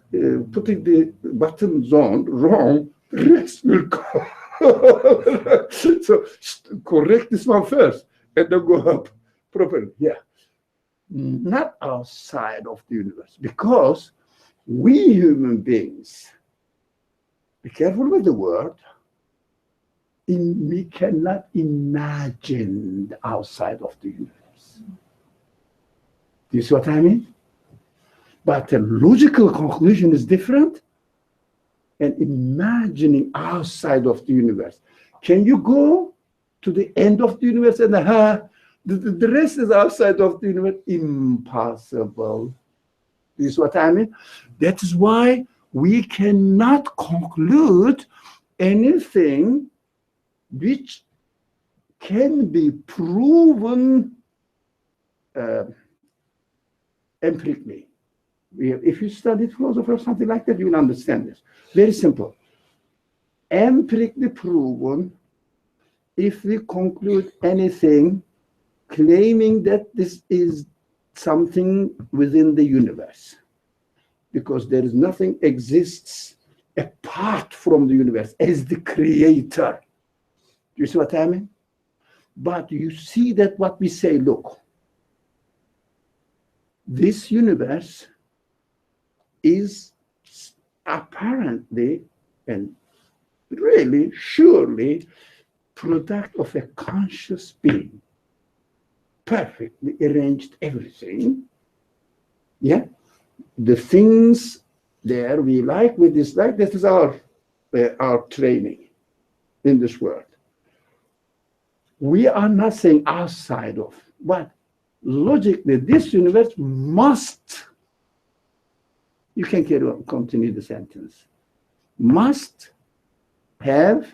putting the buttons on wrong, the rest will go. So correct this one first. and then go up properly. Yeah. Not outside of the universe, because we human beings, be careful with the word, we cannot imagine the outside of the universe. Do you see what I mean? But the logical conclusion is different. And imagining outside of the universe. Can you go to the end of the universe and the rest is outside of the universe? Impossible. This is what I mean. That is why we cannot conclude anything which can be proven empirically. If you study philosophy or something like that, you will understand this. Very simple. Empirically proven, if we conclude anything claiming that this is something within the universe, because there is nothing exists apart from the universe as the creator. Do you see what I mean? But you see that what we say, look, this universe is apparently and really surely product of a conscious being, perfectly arranged everything. Yeah, the things there we like, we dislike, that is our training in this world. We are not saying outside of, but logically this universe must, you can continue the sentence, must have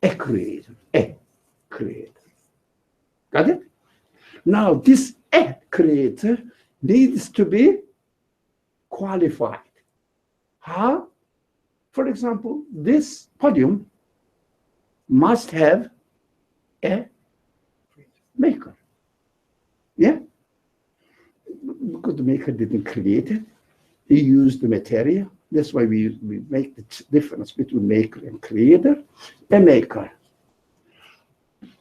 a creator, Got it? Now this creator needs to be qualified. How? For example, this podium must have a maker. Yeah? Because the maker didn't create it. He used the material. That's why we make the difference between maker and creator. A maker.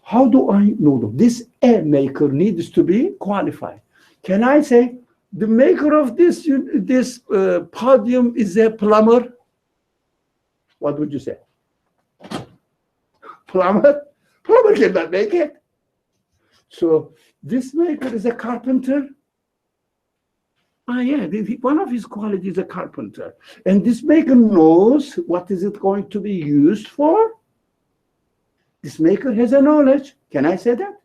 How do I know this maker needs to be qualified? Can I say the maker of this podium is a plumber? What would you say? Plumber? Plumber cannot make it. So this maker is a carpenter. Yeah, one of his qualities is a carpenter. And this maker knows what is it going to be used for. This maker has a knowledge. Can I say that?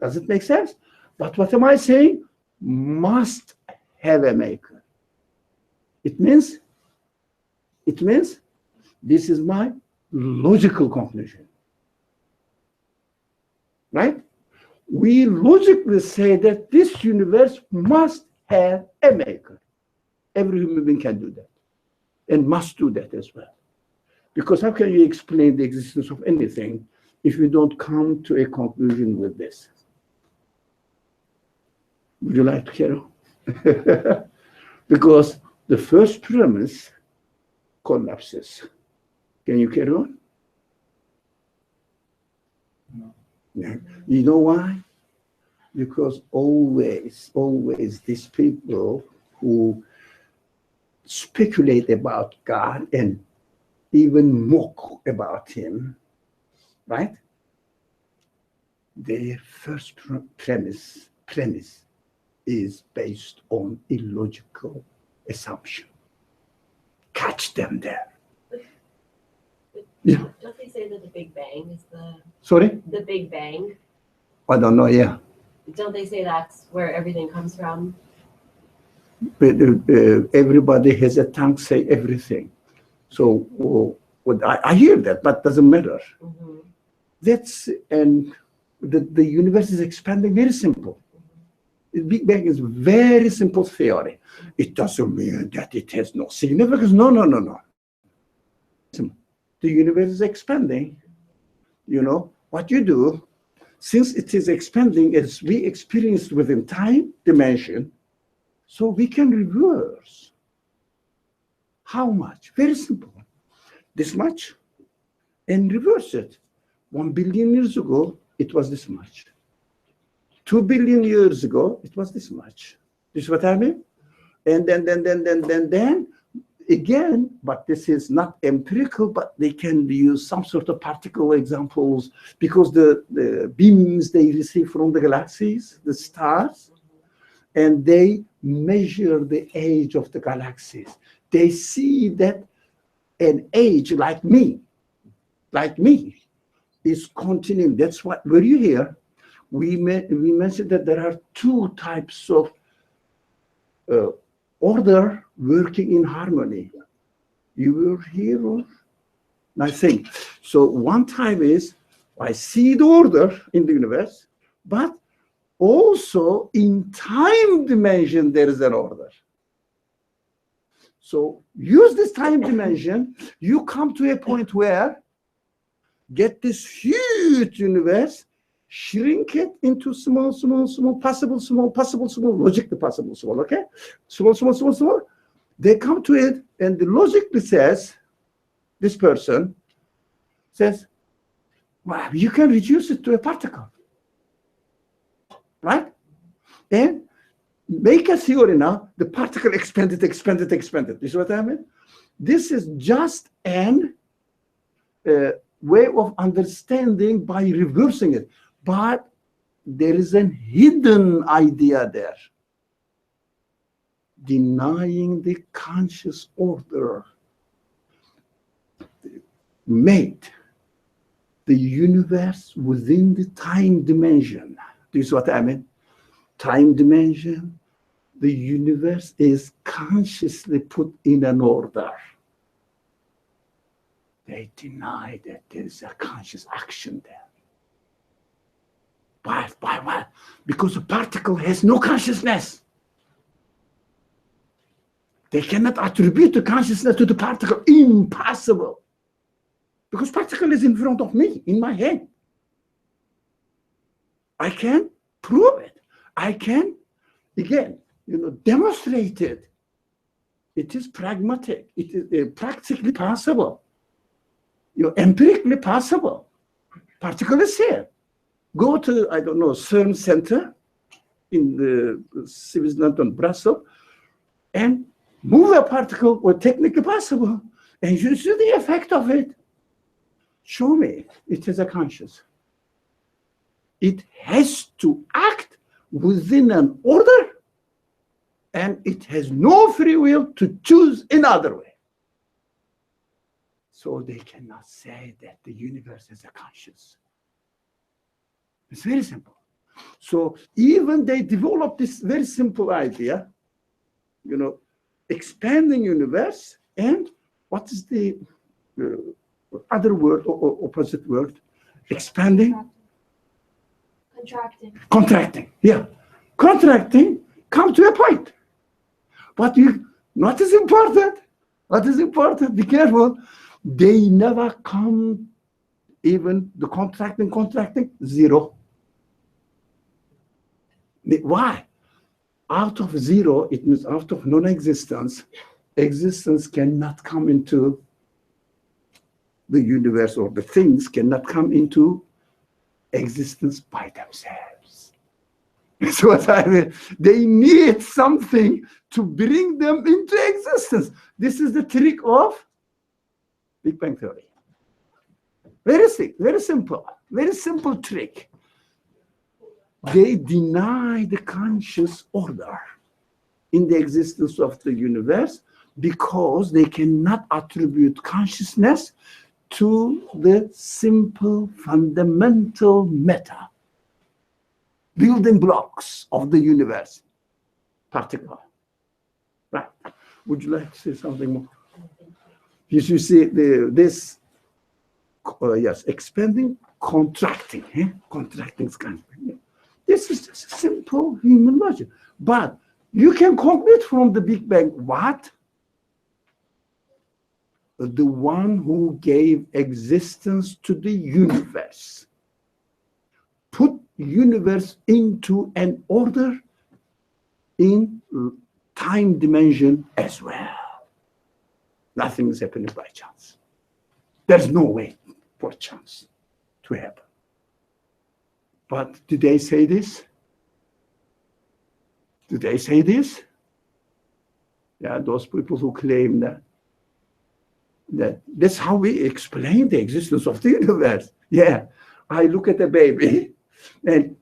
Does it make sense? But what am I saying? Must have a maker. It means this is my logical conclusion. Right? We logically say that this universe must have a maker. Every human being can do that and must do that as well. Because how can you explain the existence of anything if you don't come to a conclusion with this? Would you like to carry on? Because the first premise collapses. Can you carry on? No. Yeah. You know why? Because always these people who speculate about God and even mock about him, right? Their first premise is based on illogical assumption. Catch them there. Yeah. Don't they say that the Big Bang is Sorry? the Big Bang? I don't know, yeah. Don't they say that's where everything comes from? But, everybody has a tongue say everything. So I hear that, but doesn't matter. Mm-hmm. And the universe is expanding. Very simple. The Big Bang is very simple theory. It doesn't mean that it has no significance. No. The universe is expanding. You know what you do, since it is expanding as we experience within time dimension, so we can reverse. How much? Very simple. this much, and reverse it. 1 billion years ago, it was this much. 2 billion years ago, it was this much. This is what I mean? And then again, but this is not empirical, but they can use some sort of particle examples because the beams they receive from the galaxies, the stars, and they measure the age of the galaxies. They see that an age like me, is continuing. That's what, were you here? We mentioned that there are two types of order working in harmony. You were here, or I think. So one type is, I see the order in the universe, but also in time dimension, there is an order. So use this time dimension, you come to a point where get this huge universe, shrink it into small, possible small, logically possible small, okay? Small. They come to it, and the logically says, this person says, well, you can reduce it to a particle, right? And make a theory now, the particle expanded. You see what I mean? This is just an way of understanding by reversing it. But there is a hidden idea there. Denying the conscious order made the universe within the time dimension. This is what I mean. Time dimension, the universe is consciously put in an order. They deny that there is a conscious action there. By what? Because the particle has no consciousness. They cannot attribute the consciousness to the particle. Impossible. Because particle is in front of me, in my hand. I can prove it. I can, again, demonstrate it. It is pragmatic. It is practically possible. Empirically possible. Particle is here. Go to, I don't know, CERN Center in the Switzerland, Brussels, and move a particle where technically possible, and you see the effect of it. Show me it is a conscious. It has to act within an order, and it has no free will to choose another way. So they cannot say that the universe is a conscious. It's very simple. So even they develop this very simple idea, expanding universe, and what is the other word or opposite word? Expanding? Contracting. Yeah. Contracting, come to a point. But what is important? Be careful. They never come, even the contracting, zero. Why? Out of zero, it means out of non-existence. Existence cannot come into the universe, or the things cannot come into existence by themselves. That's what I mean. They need something to bring them into existence. This is the trick of Big Bang Theory. Very simple trick. They deny the conscious order in the existence of the universe because they cannot attribute consciousness to the simple fundamental matter, building blocks of the universe, particle. Right. Would you like to say something more? You see this, yes, expanding, contracting, contracting is kind of, this is just a simple human logic. But you can conclude from the Big Bang what? The one who gave existence to the universe put universe into an order in time dimension as well. Nothing is happening by chance. There's no way for chance to happen. But do they say this? Do they say this? Yeah, those people who claim that that's how we explain the existence of the universe. Yeah, I look at a baby and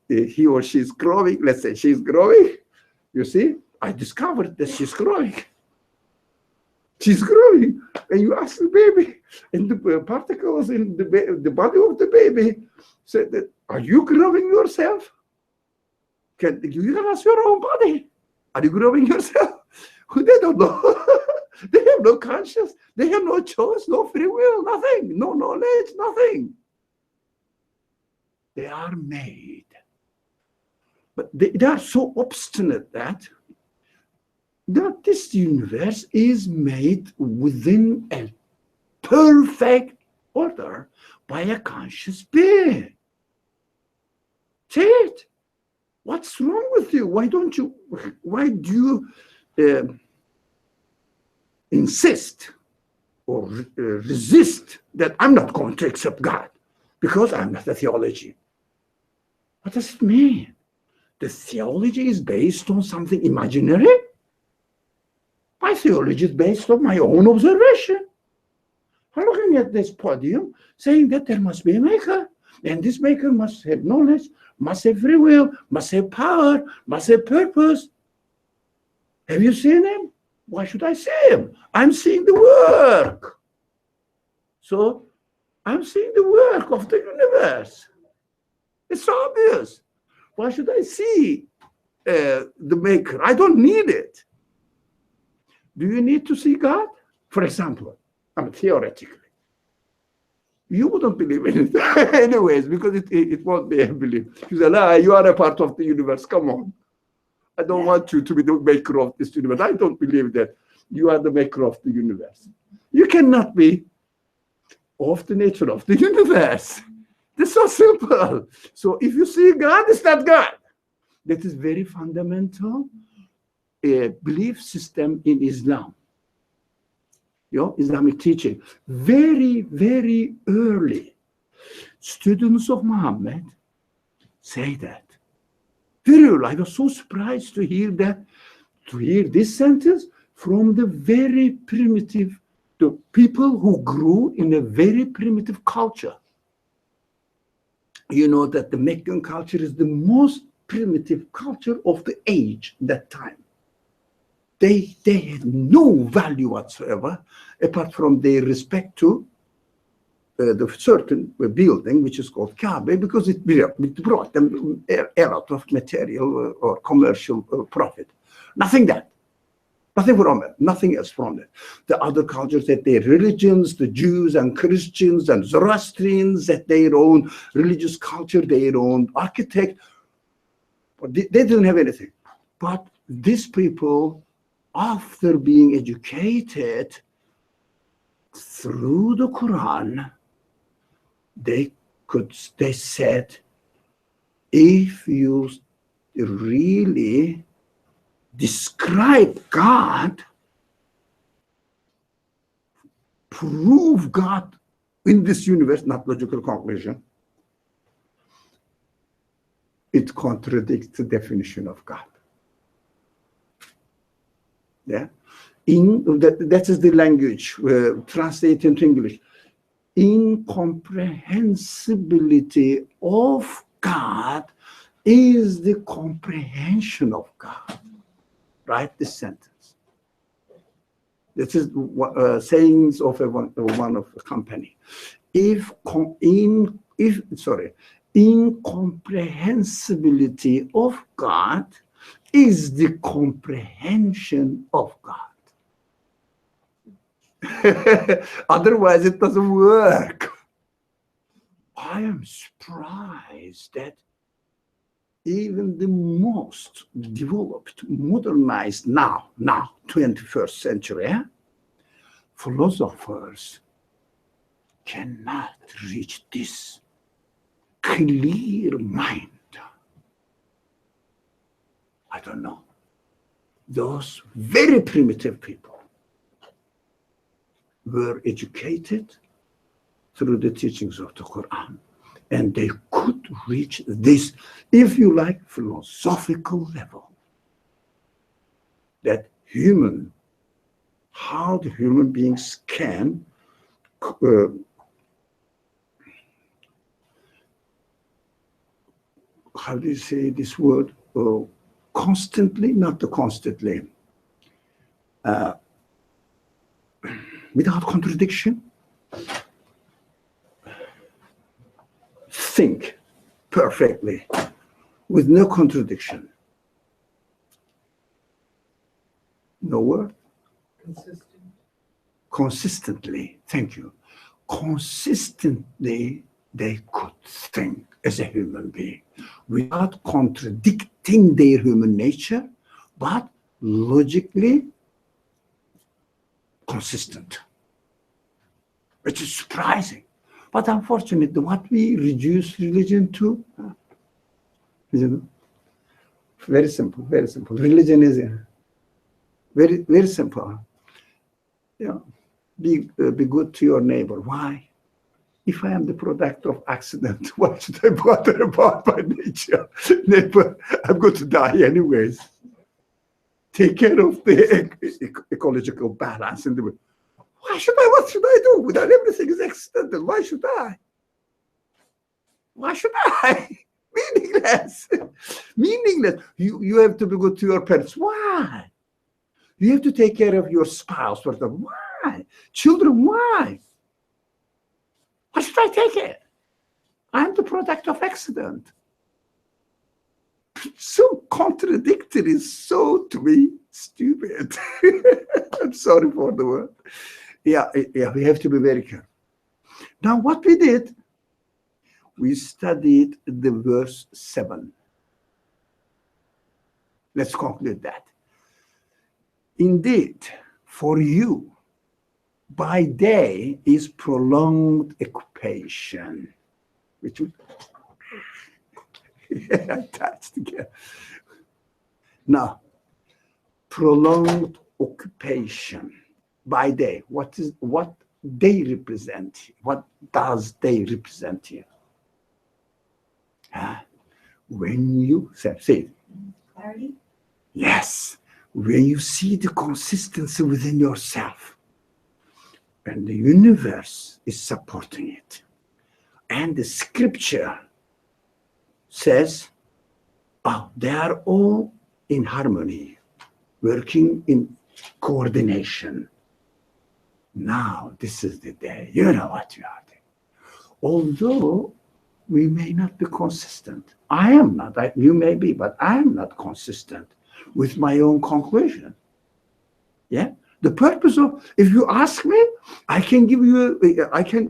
he or she is growing. Let's say she's growing. You see, I discovered that she's growing. She's growing. And you ask the baby, and the particles in the body of the baby said that, are you growing yourself? You can ask your own body. Are you growing yourself? They don't know. They have no conscience. They have no choice, no free will, nothing, no knowledge, nothing. They are made. But they are so obstinate that this universe is made within a perfect order by a conscious being. Say it. What's wrong with you? Why do you insist or resist that I'm not going to accept God because I'm not a theology? What does it mean? The theology is based on something imaginary? My theology is based on my own observation. I'm looking at this podium saying that there must be a maker, and this maker must have knowledge, must have free will, must have power, must have purpose. Have you seen him? Why should I see him? I'm seeing the work. So I'm seeing the work of the universe. It's obvious. Why should I see the maker? I don't need it. Do you need to see God? For example, theoretically. You wouldn't believe in it anyways, because it won't be a belief. You say, you are a part of the universe. Come on. I don't want you to be the maker of this universe. I don't believe that you are the maker of the universe. You cannot be of the nature of the universe. It's so simple. So if you see God, it's not God. That is very fundamental belief system in Islam. Islamic teaching. Very, very early, students of Muhammad say that. Very early. I was so surprised to hear this sentence from the very primitive, the people who grew in a very primitive culture. You know that the Meccan culture is the most primitive culture of the age, that time. They had no value whatsoever, apart from their respect to the certain building, which is called Kaaba, because it brought them a lot of material or commercial profit. Nothing from it, nothing else from it. The other cultures had their religions, the Jews and Christians and Zoroastrians had their own religious culture, their own architect. But they didn't have anything. But these people, after being educated through the Quran, they said, if you really describe God, prove God in this universe, not logical conclusion, it contradicts the definition of God. Yeah, that is the language translated into English. Incomprehensibility of God is the comprehension of God. Write this sentence. This is sayings of one of the company. Incomprehensibility of God is the comprehension of God. Otherwise, it doesn't work. I am surprised that even the most developed, modernized now 21st century philosophers cannot reach this clear mind. I don't know. Those very primitive people were educated through the teachings of the Quran. And they could reach this, if you like, philosophical level. That how the human beings can how do you say this word? Constantly, not the constantly, without contradiction, think perfectly, with no contradiction. No word? Consistently, thank you. Consistently, they could think as a human being without contradicting their human nature, but logically consistent, which is surprising. But unfortunately, what we reduce religion to, very simple, very simple. Religion is very, very simple. Yeah, be good to your neighbor. Why? If I am the product of accident, why should I bother about my nature? Neighbor, I'm going to die anyways. Take care of the ecological balance in the world. What should I do? Without everything is accidental. Why should I? Why should I? Meaningless. Meaningless. You have to be good to your parents. Why? You have to take care of your spouse. Why? Children, why? Why should I take it? I'm the product of accident. So contradictory, so to me, stupid. I'm sorry for the word. Yeah, we have to be very careful. Now, what we did, we studied the verse 7. Let's conclude that. Indeed, for you, by day is prolonged occupation, which would I touched again. Now, prolonged occupation by day. What they represent? What does they represent here? When you say it. Clarity? Yes. When you see the consistency within yourself, and the universe is supporting it, and the scripture says, they are all in harmony, working in coordination. Now, this is the day. You know what you are doing. Although we may not be consistent. I am not. You may be, but I am not consistent with my own conclusion. Yeah? The purpose of, if you ask me, I can give you, I can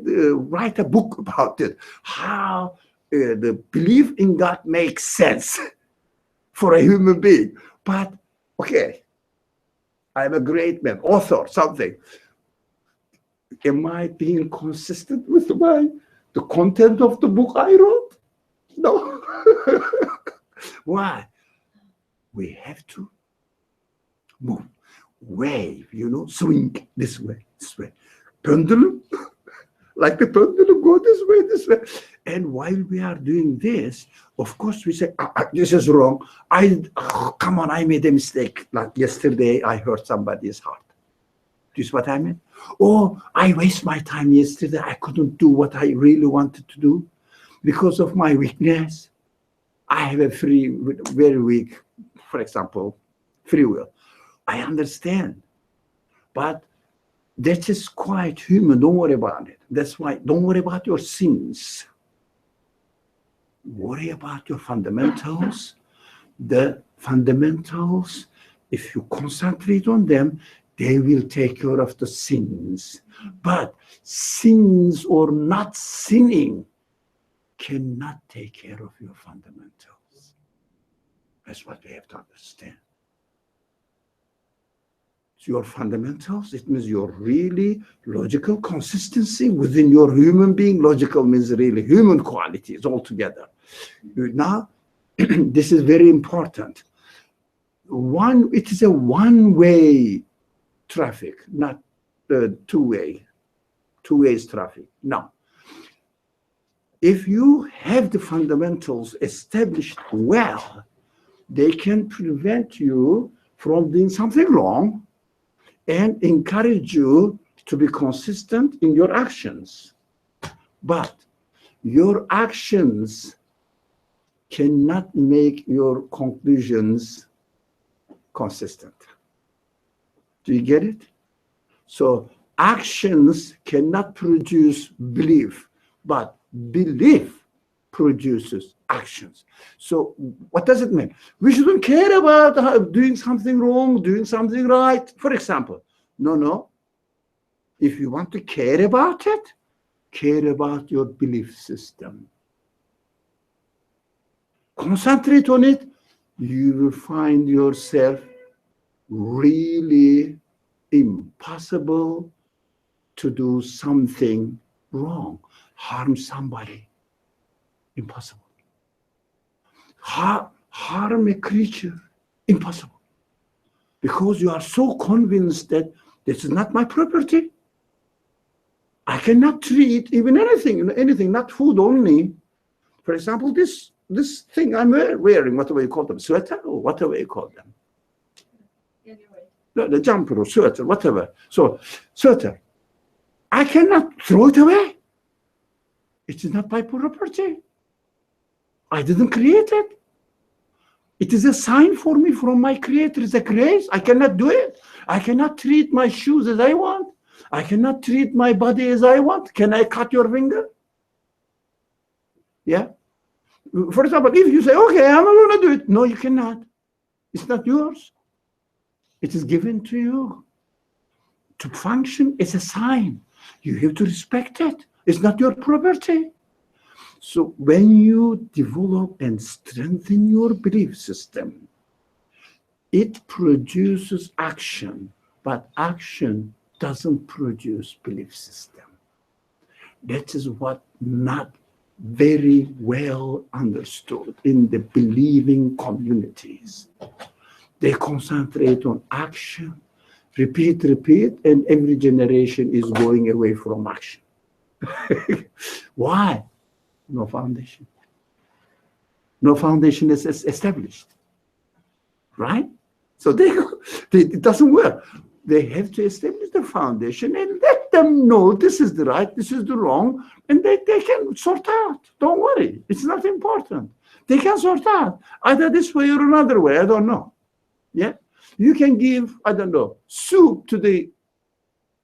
write a book about it, how the belief in God makes sense for a human being. But, okay, I'm a great man, author, something. Am I being consistent with the content of the book I wrote? No. Why? We have to move, wave, swing this way. Pendulum, like the pendulum, go this way. And while we are doing this, of course, we say, this is wrong. Come on, I made a mistake. Like yesterday, I hurt somebody's heart. Do you see what I mean? Oh, I waste my time yesterday. I couldn't do what I really wanted to do because of my weakness. I have a very weak, for example, free will. I understand. But that is quite human. Don't worry about it. That's why, don't worry about your sins. Worry about your fundamentals. The fundamentals, if you concentrate on them, they will take care of the sins. But sins or not sinning cannot take care of your fundamentals. That's what we have to understand. So your fundamentals, it means your really logical consistency within your human being. Logical means really human qualities altogether. Now, this is very important. It is a one-way traffic, not two-way. Two-way is traffic. No. if you have the fundamentals established well, they can prevent you from doing something wrong and encourage you to be consistent in your actions. But your actions cannot make your conclusions consistent. Do you get it? So actions cannot produce belief, but belief produces actions. So what does it mean? We shouldn't care about doing something wrong, doing something right. For example, no. If you want to care about it, care about your belief system. Concentrate on it. You will find yourself really impossible to do something wrong, harm somebody. Impossible. Harm a creature. Impossible. Because you are so convinced that this is not my property. I cannot treat even anything, not food only. For example, this thing I'm wearing, whatever you call them, sweater or whatever you call them. Yeah, you're right. The jumper or sweater, whatever. So, sweater. I cannot throw it away. It is not my property. I didn't create it. It is a sign for me from my creator. It's a grace. I cannot do it. I cannot treat my shoes as I want. I cannot treat my body as I want. Can I cut your finger? Yeah. For example, if you say, okay, I'm not going to do it. No, you cannot. It's not yours. It is given to you. To function is a sign. You have to respect it. It's not your property. So when you develop and strengthen your belief system, it produces action, but action doesn't produce belief system. That is what not very well understood in the believing communities. They concentrate on action, repeat, and every generation is going away from action. Why? No foundation. No foundation is established, right? So it doesn't work. They have to establish the foundation and let them know this is the right, this is the wrong, and they can sort out. Don't worry. It's not important. They can sort out either this way or another way. I don't know. Yeah. You can give, I don't know, soup to the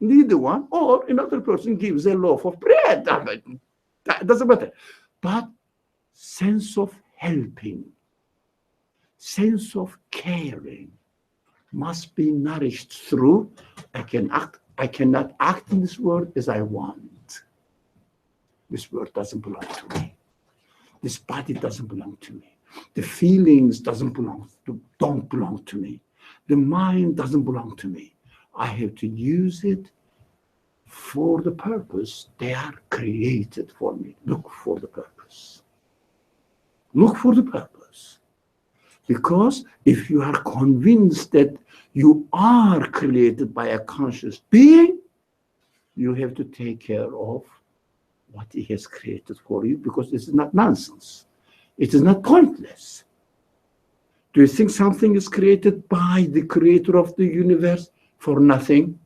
neither one, or another person gives a loaf of bread. I mean, that doesn't matter. But sense of helping, sense of caring must be nourished through I cannot act in this world as I want. This world doesn't belong to me. This body doesn't belong to me. The feelings don't belong to me. The mind doesn't belong to me. I have to use it for the purpose they are created for me. Look for the purpose. Look for the purpose. Because if you are convinced that you are created by a conscious being, you have to take care of what he has created for you, because this is not nonsense. It is not pointless. Do you think something is created by the creator of the universe for nothing?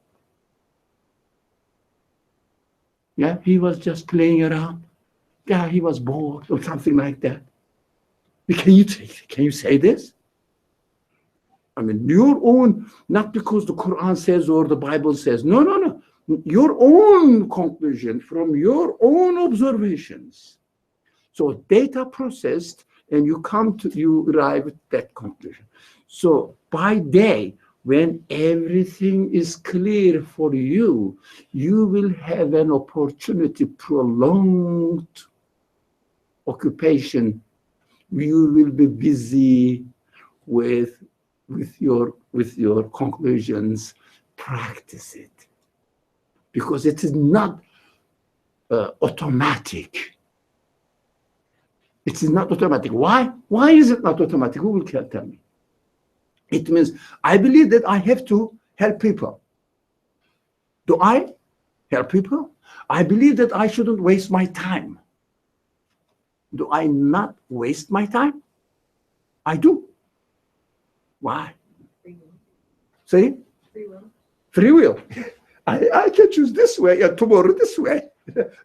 Yeah, he was just playing around. Yeah, he was bored or something like that. Can you say this? I mean, your own, not because the Quran says or the Bible says. No. Your own conclusion from your own observations. So data processed, and you arrive at that conclusion. So by day, when everything is clear for you, you will have an opportunity, prolonged occupation. You will be busy with your conclusions. Practice it, because it is not automatic. It is not automatic. Why? Why is it not automatic? Who will tell me? It means I believe that I have to help people. Do I help people? I believe that I shouldn't waste my time. Do I not waste my time? I do. Why? Free will. See? Free will. Free will. I can choose this way and tomorrow this way.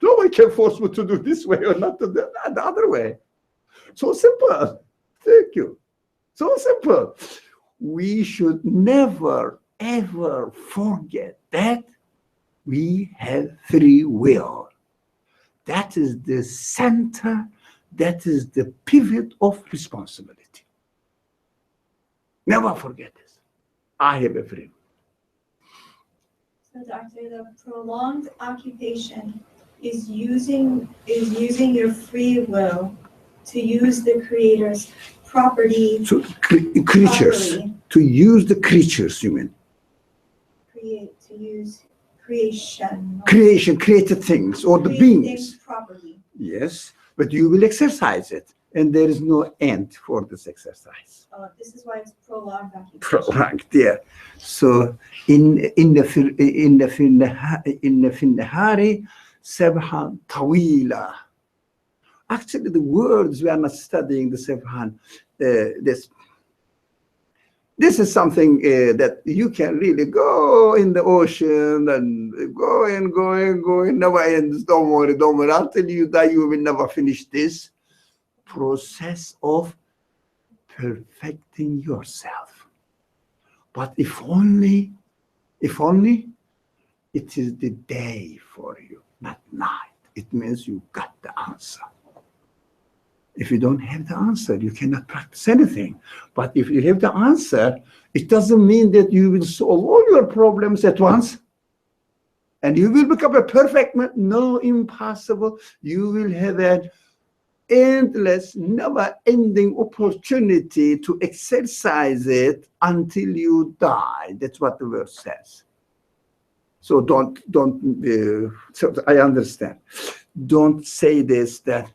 No one can force me to do this way or not to do the other way. So simple. Thank you. So simple. We should never, ever forget that we have free will. That is the center, that is the pivot of responsibility. Never forget this. I have a free will. So Doctor, the prolonged occupation is using your free will to use the Creator's property So creatures, properly, to use the creatures, you mean? to use creation. Creation, created things, or the create beings. things properly. Yes, but you will exercise it, and there is no end for this exercise. This is why it's prolonged occupation. Prolonged, yeah. So in the Nahari Sabhan Tawila. Actually, the words we are not studying the Sabhan. This is something that you can really go in the ocean and go and never ends. Don't worry. Until you die, you will never finish this process of perfecting yourself. But if only it is the day for you, not night. It means you got the answer. If you don't have the answer, you cannot practice anything. But if you have the answer, it doesn't mean that you will solve all your problems at once and you will become a perfect man. No, impossible. You will have an endless, never-ending opportunity to exercise it until you die. That's what the verse says. So so I understand. Don't say this, that,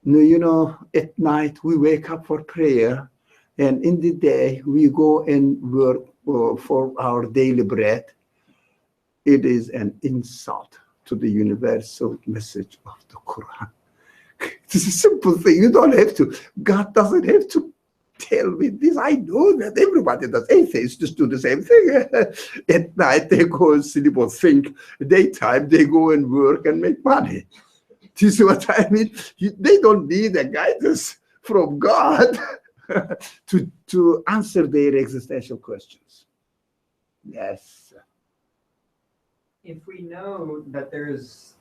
no, you know, at night we wake up for prayer, and in the day we go and work for our daily bread. It is an insult to the universal message of the Quran. It's a simple thing. You don't have to. God doesn't have to tell me this. I know that everybody does. Atheists just do the same thing. At night they go and sleep or think. Daytime they go and work and make money. Do you see what I mean? They don't need a guidance from God to answer their existential questions. Yes. If we know that there's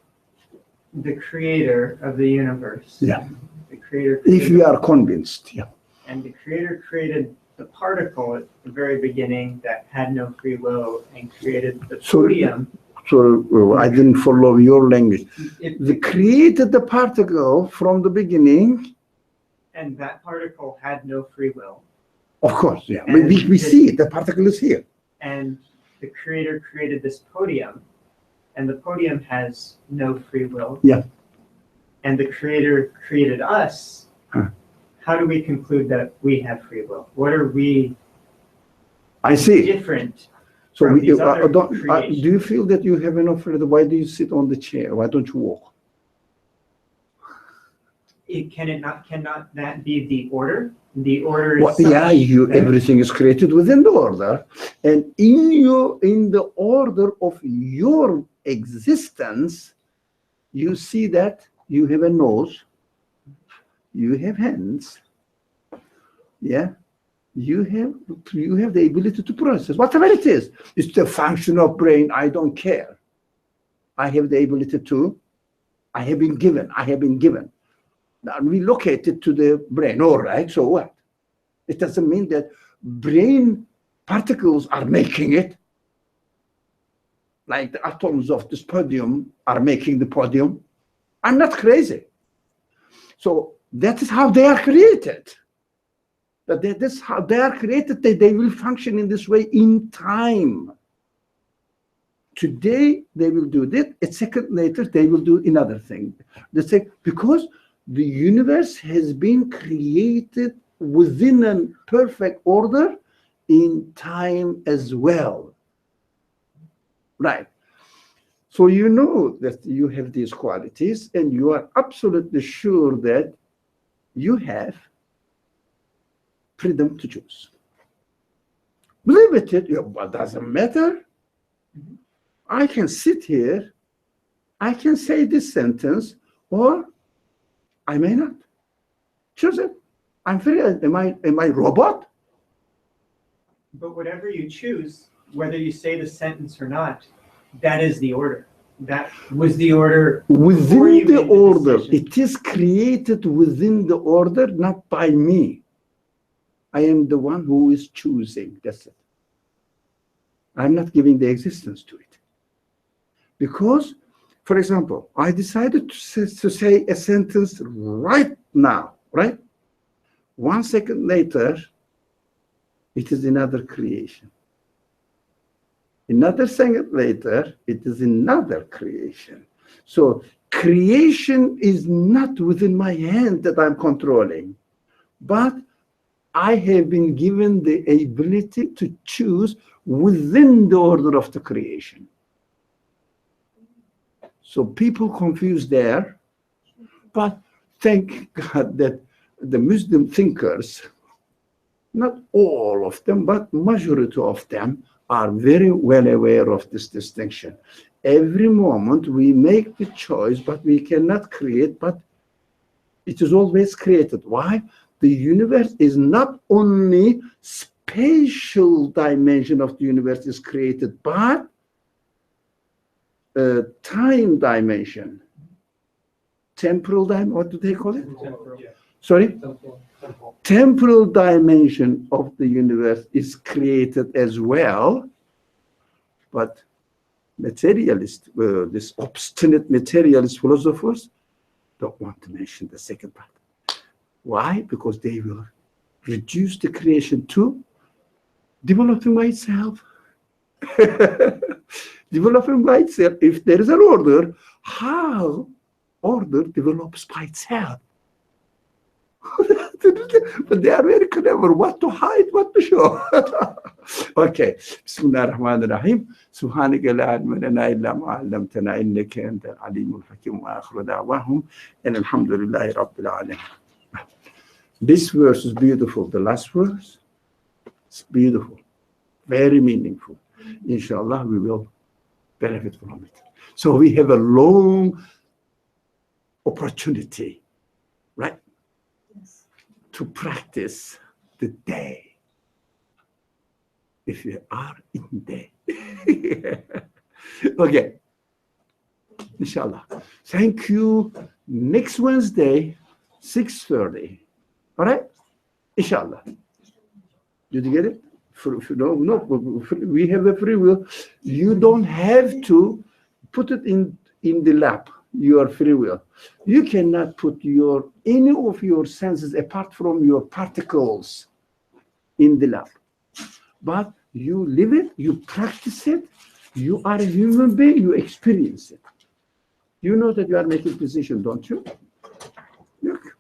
the creator of the universe, Yeah. the creator, If you are convinced, yeah. and the creator created the particle at the very beginning that had no free will and created the So- podium. So I didn't follow your language. If They created the particle from the beginning. and that particle had no free will, Of course, yeah. We see it. The particle is here. and the creator created this podium, and the podium has no free will. Yeah. And the creator created us. Huh. How do we conclude that we have free will? What are we I see. different? So from these other do creations? you feel that you have enough freedom? Why do you sit on the chair? Why don't you walk? Cannot that be the order? The order is Well, such yeah, that- everything is created within the order, and in the order of your existence, you see that you have a nose, you have hands, yeah, you have the ability to process whatever it is. It's the function of brain. I don't care. I have the ability to. I have been given. Now relocate it to the brain. All right, so what? It doesn't mean that brain particles are making it, like the atoms of this podium are making the podium. I'm not crazy. So that is how they are created. That's how they are created. They will function in this way in time. Today they will do this. A second later they will do another thing. Because the universe has been created within a perfect order in time as well. Right. So you know that you have these qualities, and you are absolutely sure that you have freedom to choose. Believe it, but doesn't matter. I can sit here, I can say this sentence, or I may not. Choose it. I'm free. Am I robot? But whatever you choose, whether you say the sentence or not, that is the order. That was the order. before Within you the made the order. decision. It is created within the order, not by me. I am the one who is choosing. That's it. I'm not giving the existence to it. Because, for example, I decided to say a sentence right now, right? 1 second later, it is another creation. Another second later, it is another creation. So creation is not within my hand that I'm controlling, but I have been given the ability to choose within the order of the creation. So people confuse there, but thank God that the Muslim thinkers, not all of them, but majority of them, are very well aware of this distinction. Every moment we make the choice, but we cannot create, but it is always created. Why? The universe is not only spatial dimension of the universe is created, but time dimension, temporal dimension, what do they call it? Sorry? Temporal dimension of the universe is created as well, but materialist, this obstinate materialist philosophers don't want to mention the second part. Why? Because they will reduce the creation to developing by itself. Developing by itself. If there is an order, how order develops by itself? But they are very clever. What to hide, what to show. Okay. Bismillah ar-Rahman ar-Rahim. Subhanaka la ilma lana illa ma 'allamtana innaka antal alimul hakim wa akhiru da'wahum and alhamdulillahi rabbil alamin. This verse is beautiful. The last verse is beautiful. Very meaningful. Inshallah, we will benefit from it. So we have a long opportunity, right? To practice the day, if you are in day. Okay, inshallah. Thank you. Next Wednesday, 6:30. All right, inshallah. Did you get it? No, we have a free will. You don't have to put it in the lab. Your free will. You cannot put any of your senses apart from your particles in the lab. But you live it, you practice it, you are a human being, you experience it. You know that you are making decision, don't you? Look.